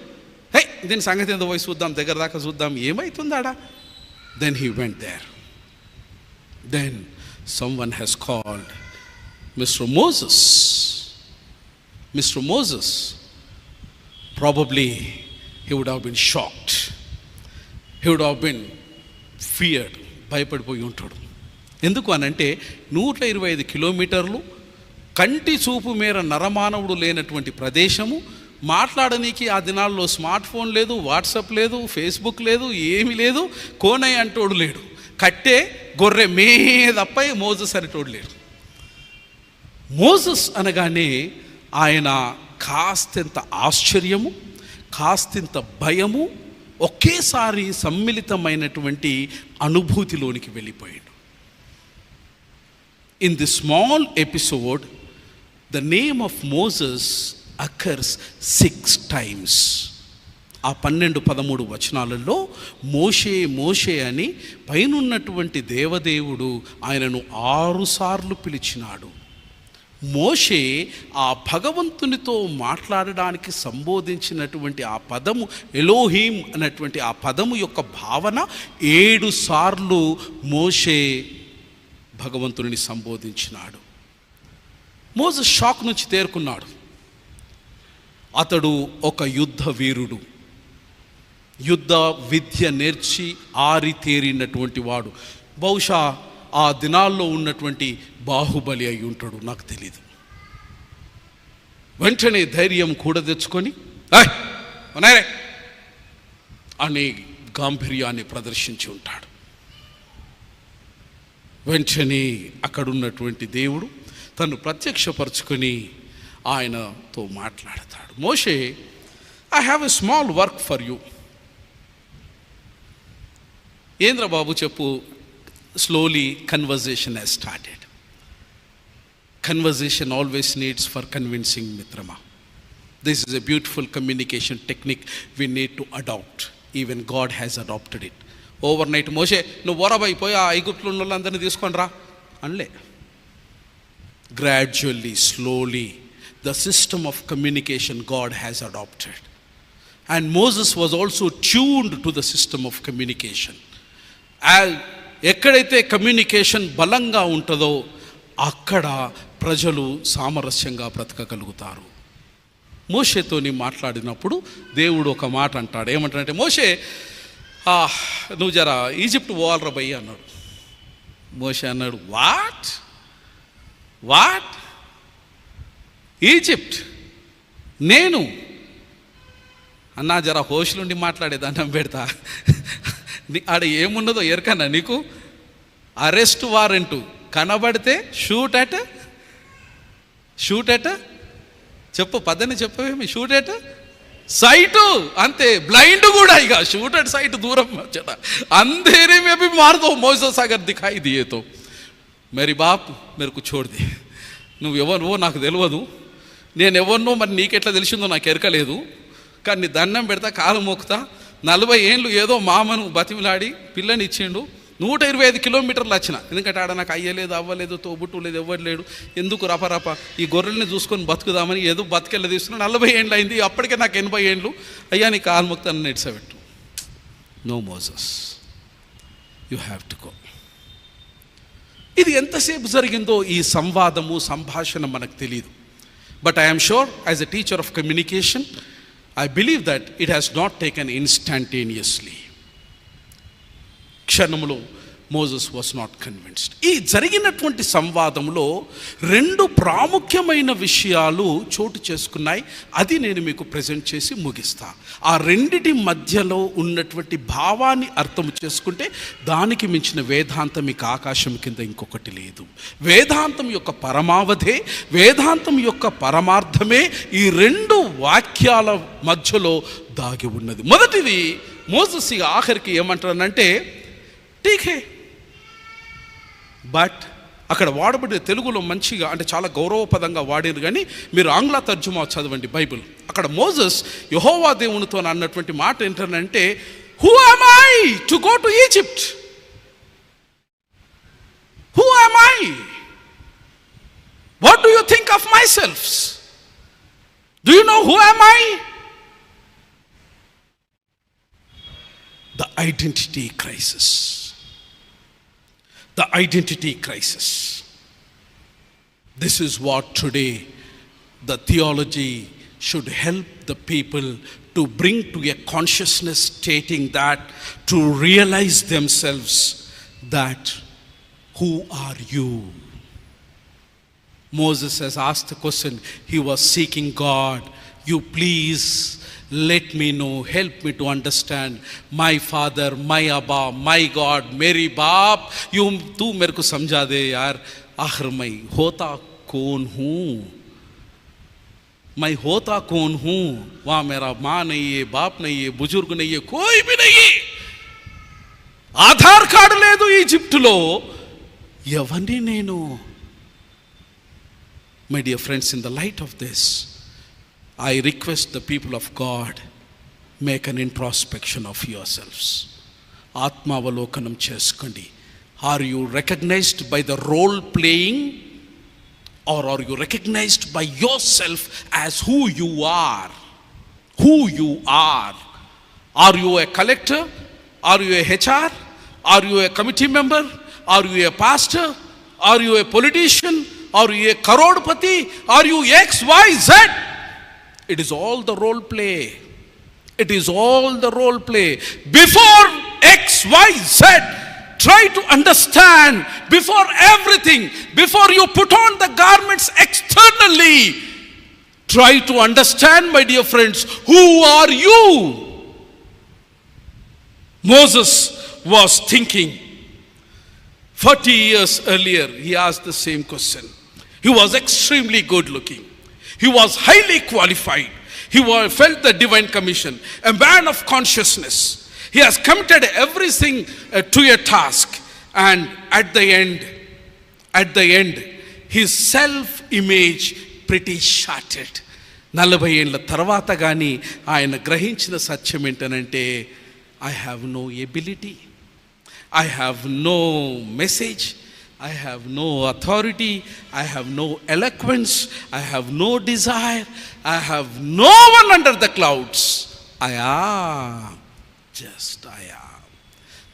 హే దీని సంగతి ఏందో పోయి చూద్దాం, దగ్గర దాకా చూద్దాం, ఏమవుతుందాడా. Then he went there. Then someone has called mister Moses. Mister Moses probably he would have been shocked. He would have been feared. భయపడిపోయి ఉంటాడు. ఎందుకు అనంటే 125 కిలోమీటర్లు, కంటి చూపు మేర నరమానవుడు లేనటువంటి ప్రదేశము, మాట్లాడనీకి ఆ దినాల్లో స్మార్ట్ ఫోన్ లేదు, వాట్సాప్ లేదు, ఫేస్బుక్ లేదు, ఏమీ లేదు, కోనయ్య అంటోడు లేడు, కట్టే గొర్రె మేదప్పై మోసెస్ అనేటోడు లేడు. మోసెస్ అనగానే ఆయన కాస్తంత ఆశ్చర్యము, కాస్తంత భయము, ఒకేసారి సమ్మిళితమైనటువంటి అనుభూతిలోనికి వెళ్ళిపోయాడు. In the small episode the name of Moses occurs 6 times. ఆ 12-13 వచనాలలో మోషే మోషే అని పైనున్నటువంటి దేవదేవుడు ఆయనను 6 సార్లు పిలిచినాడు. మోషే ఆ భగవంతునితో మాట్లాడడానికి సంబోధించినటువంటి ఆ పదము ఎలోహీం అన్నటువంటి ఆ పదము యొక్క భావన 7 సార్లు మోషే భగవంతుని సంబోధించినాడు. మోసెస్ షాక్ నుంచి తేరుకున్నాడు. అతడు ఒక యుద్ధ వీరుడు, యుద్ధ విద్య నేర్చి ఆరితేరినటువంటి వాడు. బహుశా ఆ దినాల్లో ఉన్నటువంటి బాహుబలి అయి ఉంటాడు, నాకు తెలీదు. వెంటనే ధైర్యం కూడా తెచ్చుకొని అనే గాంభీర్యాన్ని ప్రదర్శించి ఉంటాడు. వెంటనే అక్కడున్నటువంటి దేవుడు తను ప్రత్యక్షపరచుకొని ఆయనతో మాట్లాడతాడు. మోషే, I have a small work for you. ఏంద్ర బాబు చెప్పు. Slowly conversation has started. Conversation always needs for convincing mitrama. This is a beautiful communication technique we need to adopt. Even God has adopted it. Overnight Moshe నువ్వు వరబైపోయి ఆ ఐగుప్తులో ఉన్న వాళ్ళందరినీ తీసుకొని రా అనలే. Gradually, slowly, the system of communication God has adopted. And Moses was also tuned to the system of communication. ఎక్కడైతే communication బలంగా ఉంటుందో అక్కడ ప్రజలు సామరస్యంగా బ్రతకగలుగుతారు. మోషేతోని మాట్లాడినప్పుడు దేవుడు ఒక మాట అంటాడు. ఏమంటాడంటే, మోషే నువ్వు జరా ఈజిప్ట్ పోవాలరా భయ్య అన్నాడు. మోషే అన్నాడు, వాట్ వాట్ ఈజిప్ట్? నేను అన్నా జరా హోషులుండి మాట్లాడేది అన్నం పెడతా, ఆడ ఏమున్నదో ఎరకన్నా నీకు? అరెస్ట్ వారెంటు కనబడితే షూట్ అట్ చెప్పు పద్దని చెప్పవేమి, షూట్ అట్ సైటు అంతే, బ్లైండ్ కూడా ఇక షూట్ అట్ సైట్ దూరం వచ్చాడ अंधेरे में भी मार दो मोसेस अगर दिखाई दिए तो मेरी बाप मेरे को छोड़ दे. నువ్వు ఎవరివో నాకు తెలియదు, నేను ఎవరినో మరి నీకెట్లా తెలిసిందో నాకు ఎరకలేదు, కానీ నీ దండం పెడతా కాలు మోకుతా, 40 ఏళ్ళు ఏదో మామను బతిమిలాడి పిల్లని ఇచ్చిండు, 125 కిలోమీటర్లు వచ్చిన, ఎందుకంటే ఆడ నాకు అయ్యలేదు అవ్వలేదు తోబుట్టు లేదు ఎవరు లేడు, ఎందుకు రపరప ఈ గొర్రెల్ని చూసుకొని బతుకుదామని ఏదో బతికెళ్ళ తీసుకున్నాను. 40 ఏళ్ళు అయింది, అప్పటికే నాకు 80 ఏళ్ళు. అయ్యా నీ కాలు మొక్తాను నెడ్సబెట్టు. No Moses, you have to go. ఇది ఎంతసేపు జరిగిందో ఈ సంవాదము సంభాషణ మనకు తెలియదు. But I'm sure as a teacher of communication I believe that it has not taken instantaneously. క్షణంలో మోసెస్ వాస్ నాట్ కన్విన్స్డ్. ఈ జరిగినటువంటి సంవాదంలో 2 ప్రాముఖ్యమైన విషయాలు చోటు చేసుకున్నాయి. అది నేను మీకు ప్రజెంట్ చేసి ముగిస్తా. ఆ రెండిటి మధ్యలో ఉన్నటువంటి భావాన్ని అర్థం చేసుకుంటే దానికి మించిన వేదాంతం ఇక ఆకాశం కింద ఇంకొకటి లేదు. వేదాంతం యొక్క పరమావధే, వేదాంతం యొక్క పరమార్థమే ఈ 2 వాక్యాల మధ్యలో దాగి ఉన్నది. మొదటిది మోసెస్ ఆఖరికి ఏమంటారనంటే ఠీకే, బట్ అక్కడ వాడబడే తెలుగులో మంచిగా అంటే చాలా గౌరవపదంగా వాడారు, కానీ మీరు ఆంగ్ల తర్జుమా చదవండి బైబిల్. అక్కడ మోసెస్ యెహోవా దేవునితో అన్నటువంటి మాట ఏంటంటే who am I to go to Egypt, who am I, what do you think of my self, do you know who am I? The identity crisis. The identity crisis. This is what today the theology should help the people to bring to a consciousness stating that, to realize themselves that who are you? Moses has asked the question, he was seeking God, you please let me know, help me to understand my father, my abba, my God, मेरी बाप, तू मेरे को समझा दे यार, आखिर मैं होता कौन हूँ, मैं होता कौन हूँ? वहाँ मेरा माँ नहीं है, बाप नहीं है, बुजुर्ग नहीं है, कोई भी नहीं है, ఆధార్ కార్డు లేదు ఈజిప్టులో, ఎవరిని నేను? My dear friends, in the light of this, I request the people of God, make an introspection of yourselves. ఆత్మావలోకనం చేసుకోండి. Are you recognized by the role playing, or are you recognized by yourself as who you are? Who you are? Are you a collector? Are you a HR? Are you a committee member? Are you a pastor? Are you a politician? Are you a karodpati? Are you XYZ? It is all the role play. It is all the role play. Before XYZ, try to understand, before everything, before you put on the garments externally, try to understand, my dear friends, who are you? Moses was thinking 40 years earlier, he asked the same question. He was extremely good looking. He was highly qualified. He felt the divine commission, a man of consciousness. He has committed everything to a task, and at the end, his self-image pretty shattered. 40 ఏళ్ళ తర్వాత కానీ ఆయన గ్రహించిన సత్యం ఏంటనంటే, I have no ability, I have no message, I have no authority, I have no eloquence, I have no desire, I have no one under the clouds. I am just I am.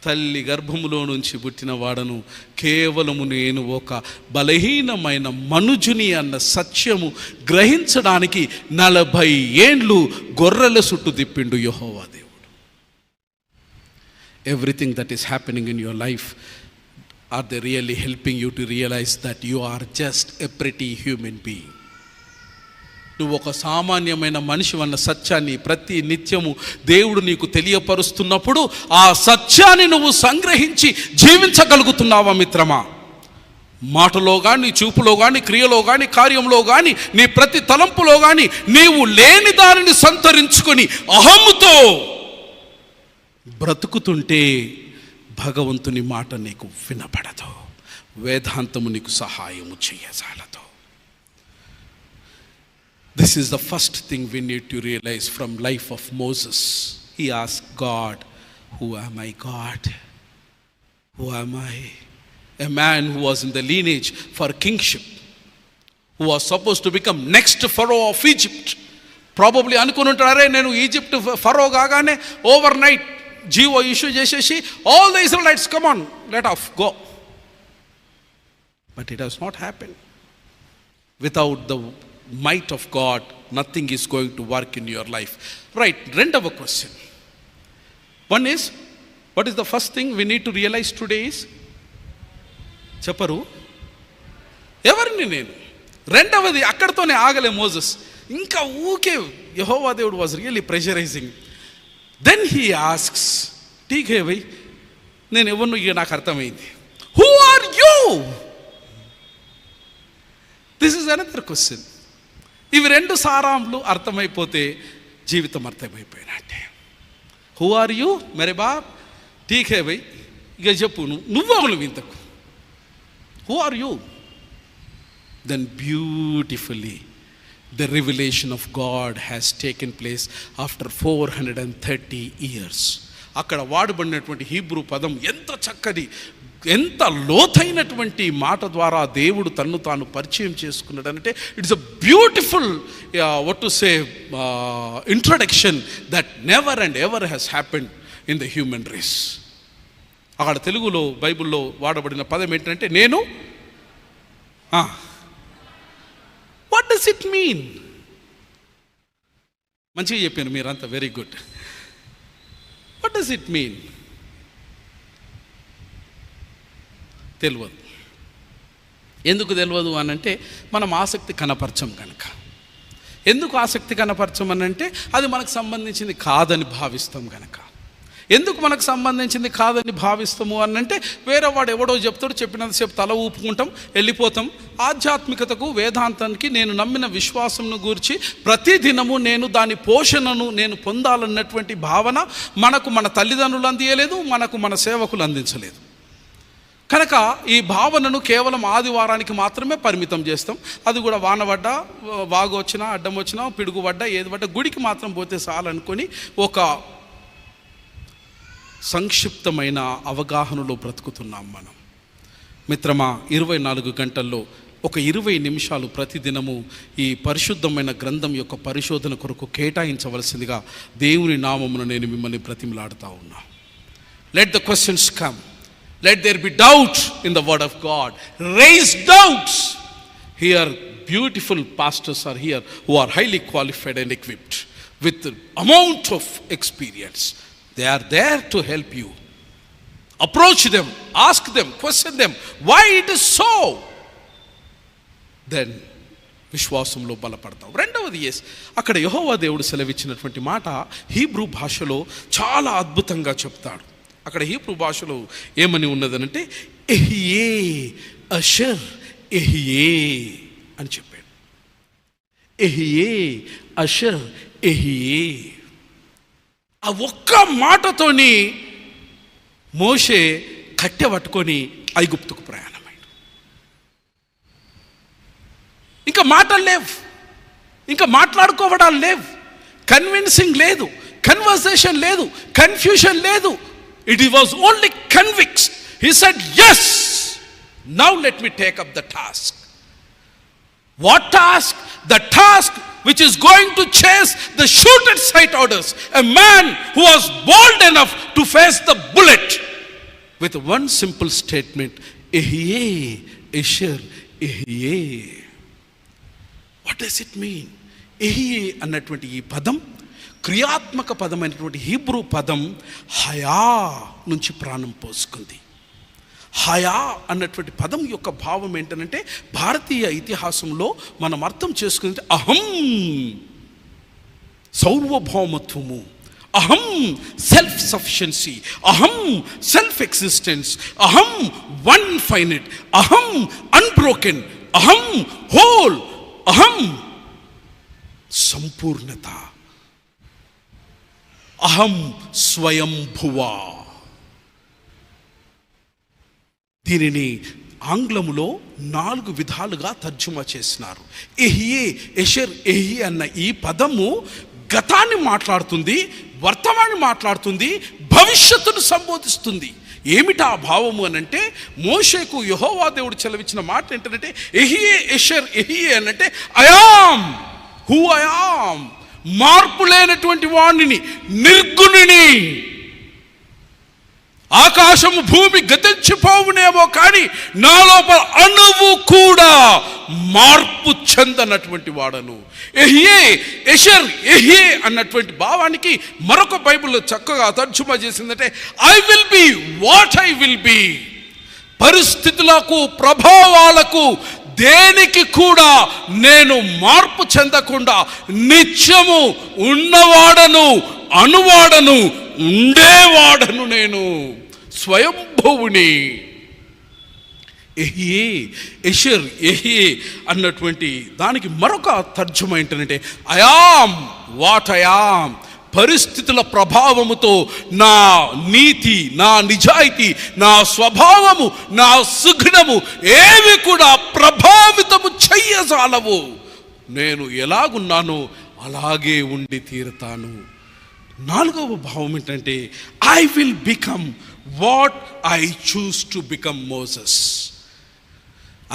తల్లి గర్భములో నుంచి పుట్టిన వాడను, కేవలము నేను ఒక బలహీనమైన మనుజుని అన్న సత్యము గ్రహించడానికి 40 ఏండ్లు గొర్రెల చుట్టూ తిప్పిండు యెహోవా దేవుడు. Everything that is happening in your life, are they really helping you to realize that you are just a pretty human being? నువ్వు ఒక సామాన్యమైన మనిషి అన్న సత్యాన్ని ప్రతి నిత్యము దేవుడు నీకు తెలియపరుస్తున్నప్పుడు ఆ సత్యాన్ని నువ్వు సంగ్రహించి జీవించగలుగుతున్నావా మిత్రమా? మాటలో కానీ, చూపులో కానీ, క్రియలో కానీ, కార్యంలో కానీ, నీ ప్రతి తలంపులో కానీ నీవు లేని దానిని సంతరించుకొని అహముతో బ్రతుకుతుంటే భగవంతుని మాట నీకు వినపడదు, వేదాంతము నీకు సహాయము చేయజాలదు. This is the first thing we need to realize from life of Moses. He asked God, who am I, God? Who am I? A man who was in the lineage for kingship, who was supposed to become next Pharaoh of Egypt. Probably అనుకుంటారే నేను Egypt ఫరో కాగానే over night GO issue చేసేసి all the Israelites come on let off go. But it has not happened. Without the might of God, nothing is going to work in your life. Right, రెండవ question. One is, what is the first thing we need to realize today is, చెప్పరు ఎవరిని నేను. రెండవది అక్కడితోనే ఆగలే Moses, ఇంకా ఊకే యెహోవా దేవుడు was really pressurising. Then he asks, ఠీక్ హే భయ్, నేను ఎవరిను, ఇక నాకు అర్థమైంది. Who are you? This is another question. ఇవి రెండు సారాంలు అర్థమైపోతే జీవితం అర్థమైపోయినట్టే. హూ ఆర్ యూ మరే బాబ్, ఠీక్ హే భయ్, ఇక చెప్పు నువ్వెవరు ఇంతకు, who are you? Then beautifully the revelation of God has taken place after 430 years. అక్కడ వాడబడినటువంటి హీబ్రూ పదం ఎంత చక్కది, ఎంత లోతైనటువంటి మాట ద్వారా దేవుడు తన్ను తాను పరిచయం చేసుకున్నాడంటే it's a beautiful what to say introduction that never and ever has happened in the human race. అక్కడ తెలుగులో బైబిల్లో వాడబడిన పదం ఏంటంటే నేను. What does it mean? మంచిగా చెప్పాను మీరంతా, very good. What does it mean? తెలియదు. ఎందుకు తెలియదు అని అంటే మనం ఆసక్తి కనపరచం కనుక. ఎందుకు ఆసక్తి కనపరచం అని అంటే అది మనకు సంబంధించింది కాదని భావిస్తాం కనుక. ఎందుకు మనకు సంబంధించింది కాదని భావిస్తాము అని అంటే వేరే వాడు ఎవడో చెప్తాడు, చెప్పినంతసేపు తల ఊపుకుంటాం, వెళ్ళిపోతాం. ఆధ్యాత్మికతకు, వేదాంతానికి నేను నమ్మిన విశ్వాసంను గూర్చి ప్రతిదినము నేను దాని పోషణను నేను పొందాలన్నటువంటి భావన మనకు మన తల్లిదండ్రులు అందించలేదు, మనకు మన సేవకులు అందించలేదు కనుక ఈ భావనను కేవలం ఆదివారానికి మాత్రమే పరిమితం చేస్తాం. అది కూడా వాన పడ్డా, వాగు వచ్చినా, అడ్డం వచ్చినా, పిడుగు పడ్డా, ఏది పడ్డా గుడికి మాత్రం పోతే చాలనుకొని ఒక సంక్షిప్తమైన అవగాహనలో బ్రతుకుతున్నాం మనం. మిత్రమా, 24 గంటల్లో ఒక 20 నిమిషాలు ప్రతిదినము ఈ పరిశుద్ధమైన గ్రంథం యొక్క పరిశోధన కొరకు కేటాయించవలసిందిగా దేవుని నామమున నేను మిమ్మల్ని బ్రతిమలాడుతూ ఉన్నా. Let the questions come. Let there be doubt in the word of God. Raise doubts. Here beautiful pastors are here who are highly qualified and equipped with amount of experience. They are there to help you. Approach them, ask them, question them why it is so. Then విశ్వాసంలో బలపడతావు. రెండవది అక్కడ యెహోవా దేవుడు సెలవిచ్చినటువంటి మాట Hebrew భాషలో చాలా అద్భుతంగా చెప్తాడు. అక్కడ హీబ్రూ భాషలో ఏమని ఉన్నదనంటే ఎహియే అషర్ ఎహియే అని చెప్పాడు. ఎహియే అషర్ ఎహియే. ఆ ఒక్క మాటతోని మోషే కట్టె పట్టుకొని ఐగుప్తుకు ప్రయాణమైంది. ఇంకా మాటలు లేవు, ఇంకా మాట్లాడుకోవడాలు లేవు, కన్విన్సింగ్ లేదు, కన్వర్సేషన్ లేదు, కన్ఫ్యూషన్ లేదు. It was only convinced. He said, yes, now let me take up the task. What task? The task which is going to chase the shoot at sight orders. A man who was bold enough to face the bullet with one simple statement, Ehyeh, Esher, Ehyeh. What does it mean? Ehyeh అన్నటువంటి ఈ పదం క్రియాత్మక పదమైనటువంటి Hebrew పదం Hagia నుంచి ప్రాణం పోసుకుంది. Hagia అన్నటువంటి పదం యొక్క భావం ఏంటంటే, భారతీయ ఇతిహాసంలో మనం అర్థం చేసుకుంటే అహం సౌర్వభౌమత్వము, అహం సెల్ఫ్ సఫిషియన్సీ, అహం సెల్ఫ్ ఎగ్జిస్టెన్స్, అహం వన్ ఫైనైట్, అహం అన్బ్రోకెన్, అహం హోల్, అహం సంపూర్ణత, అహం స్వయంభువా. దీనిని ఆంగ్లములో 4 విధాలుగా తర్జుమా చేసినారు. ఎహియే, ఎషర్, ఎహి అన్న ఈ పదము గతాన్ని మాట్లాడుతుంది, వర్తమాన్ని మాట్లాడుతుంది, భవిష్యత్తును సంబోధిస్తుంది. ఏమిటా భావము అనంటే, మోషేకు యెహోవా దేవుడు చెలవిచ్చిన మాట ఏంటంటే, ఎహియే, ఎషర్, ఎహియే అనంటే ఐయామ్ హూ ఐయామ్, మార్పు లేనటువంటి వాణ్ణిని, నిర్గుణిని. ఆకాశము భూమి గతించిపోవునేమో కానీ నా లోపల అణువు కూడా మార్పు చెందనటువంటి వాడను. ఎహియే, ఎషర్, ఎహియే అన్నటువంటి భావానికి మరొక బైబిల్లో చక్కగా తర్జుమా చేసిందంటే, I will be what I will be. పరిస్థితులకు, ప్రభావాలకు, దేనికి కూడా నేను మార్పు చెందకుండా నిత్యము ఉన్నవాడను, అనువాడను, ఉండేవాడను. నేను స్వయంభువుని. ఎహియే, ఎషర్, ఎహియే అన్నటువంటి దానికి మరొక తర్జుమ ఏంటంటే, ఐయామ్ వాట్ ఐయామ్. పరిస్థితుల ప్రభావముతో నా నీతి, నా నిజాయితీ, నా స్వభావము, నా సుగుణము ఏవి కూడా ప్రభావితము చెయ్యజాలవు. నేను ఎలాగున్నానో అలాగే ఉండి తీరుతాను. 4వ భావం ఏంటంటే, I will become what I choose to become Moses.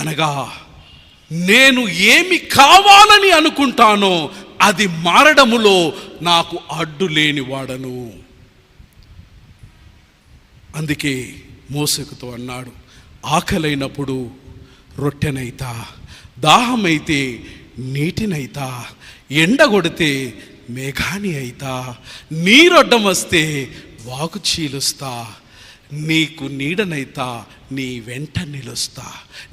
అనగా నేను ఏమి కావాలని అనుకుంటానో అది మారడములో నాకు అడ్డు లేని వాడను. అందుకే మోసకుతో అన్నాడు, ఆకలైనప్పుడు రొట్టెనైతా, దాహమైతే నీటినైతా, ఎండగొడితే మేఘాని అయితా, నీరొడ్డం వస్తే వాకు చీలుస్తా, నీకు నీడనైతా, నీ వెంట నిలుస్తా.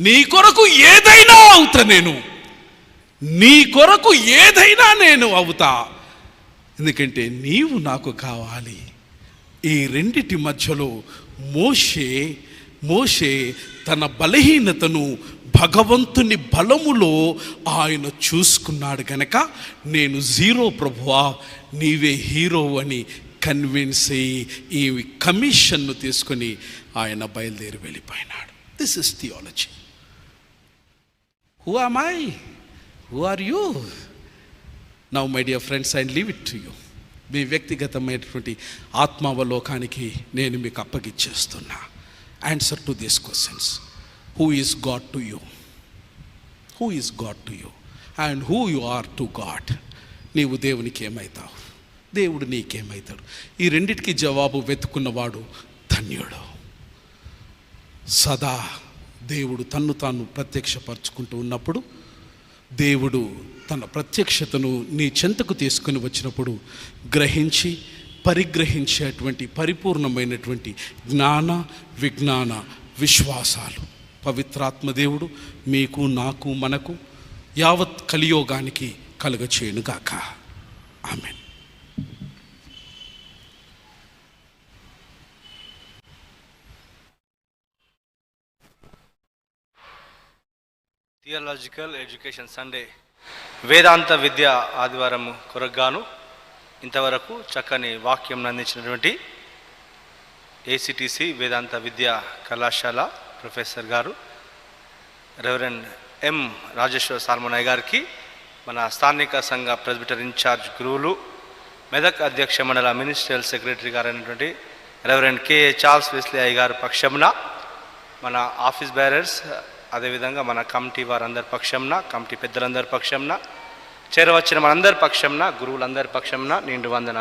నీ కొరకు ఏదైనా అవుతా, నేను నీ కొరకు ఏదైనా నేను అవుతా, ఎందుకంటే నీవు నాకు కావాలి. ఈ రెండిటి మధ్యలో మోషే తన బలహీనతను భగవంతుని బలములో ఆయన చూసుకున్నాడు గనక, నేను జీరో ప్రభువా, నీవే హీరో అని కన్విన్స్ అయ్యి ఈ కమిషన్ను తీసుకొని ఆయన బయలుదేరి వెళ్ళిపోయినాడు. This is theology. Who am I, who are you? Now my dear friends, I leave it to you. మీ వ్యక్తిగతమైనటువంటి ఆత్మావలోకానికి నేను మీకు అప్పగిచ్చేస్తున్నా. Answer to these questions. Who is God to you? Who is God to you? And who you are to God? నీవు దేవునికి ఏమవుతావు, దేవుడు నీకేమవుతాడు? ఈ రెండిటికి జవాబు వెతుకున్నవాడు ధన్యుడు. సదా దేవుడు తన్ను తాను ప్రత్యక్షపరచుకుంటూ ఉన్నప్పుడు, దేవుడు తన ప్రత్యక్షతను నీ చెంతకు తీసుకుని వచ్చినప్పుడు గ్రహించి పరిగ్రహించేటువంటి పరిపూర్ణమైనటువంటి జ్ఞాన, విజ్ఞాన, విశ్వాసాలు పవిత్రాత్మ దేవుడు మీకు, నాకు, మనకు, యావత్ కలియోగానికి కలుగచేయునుగాక. ఆమేన్. థియాలజికల్ ఎడ్యుకేషన్ సండే వేదాంత విద్య ఆదివారం కొరగాను ఇంతవరకు చక్కని వాక్యం అందించినటువంటి ఏసీటీసీ వేదాంత విద్యా కళాశాల ప్రొఫెసర్ గారు రెవరెండ్ ఎం రాజేశ్వర సాల్మనయ్య గారికి, మన స్థానిక సంఘ ప్రెస్బిటర్ ఇన్ఛార్జ్ గురువులు, మెదక్ అధ్యక్ష మండల మినిస్ట్రియల్ సెక్రటరీ గారు అయినటువంటి రెవరెండ్ కెఏ చార్ల్స్ వెస్లీ అయ్య గారి పక్షంన, మన ఆఫీస్ బేరర్స్, అదేవిధంగా మన కమిటీ వారందరి పక్షంన, కమిటీ పెద్దలందరి పక్షంన, చేరవచ్చిన మనందరి పక్షంన, గురువులందరి పక్షంన నిండు వందన.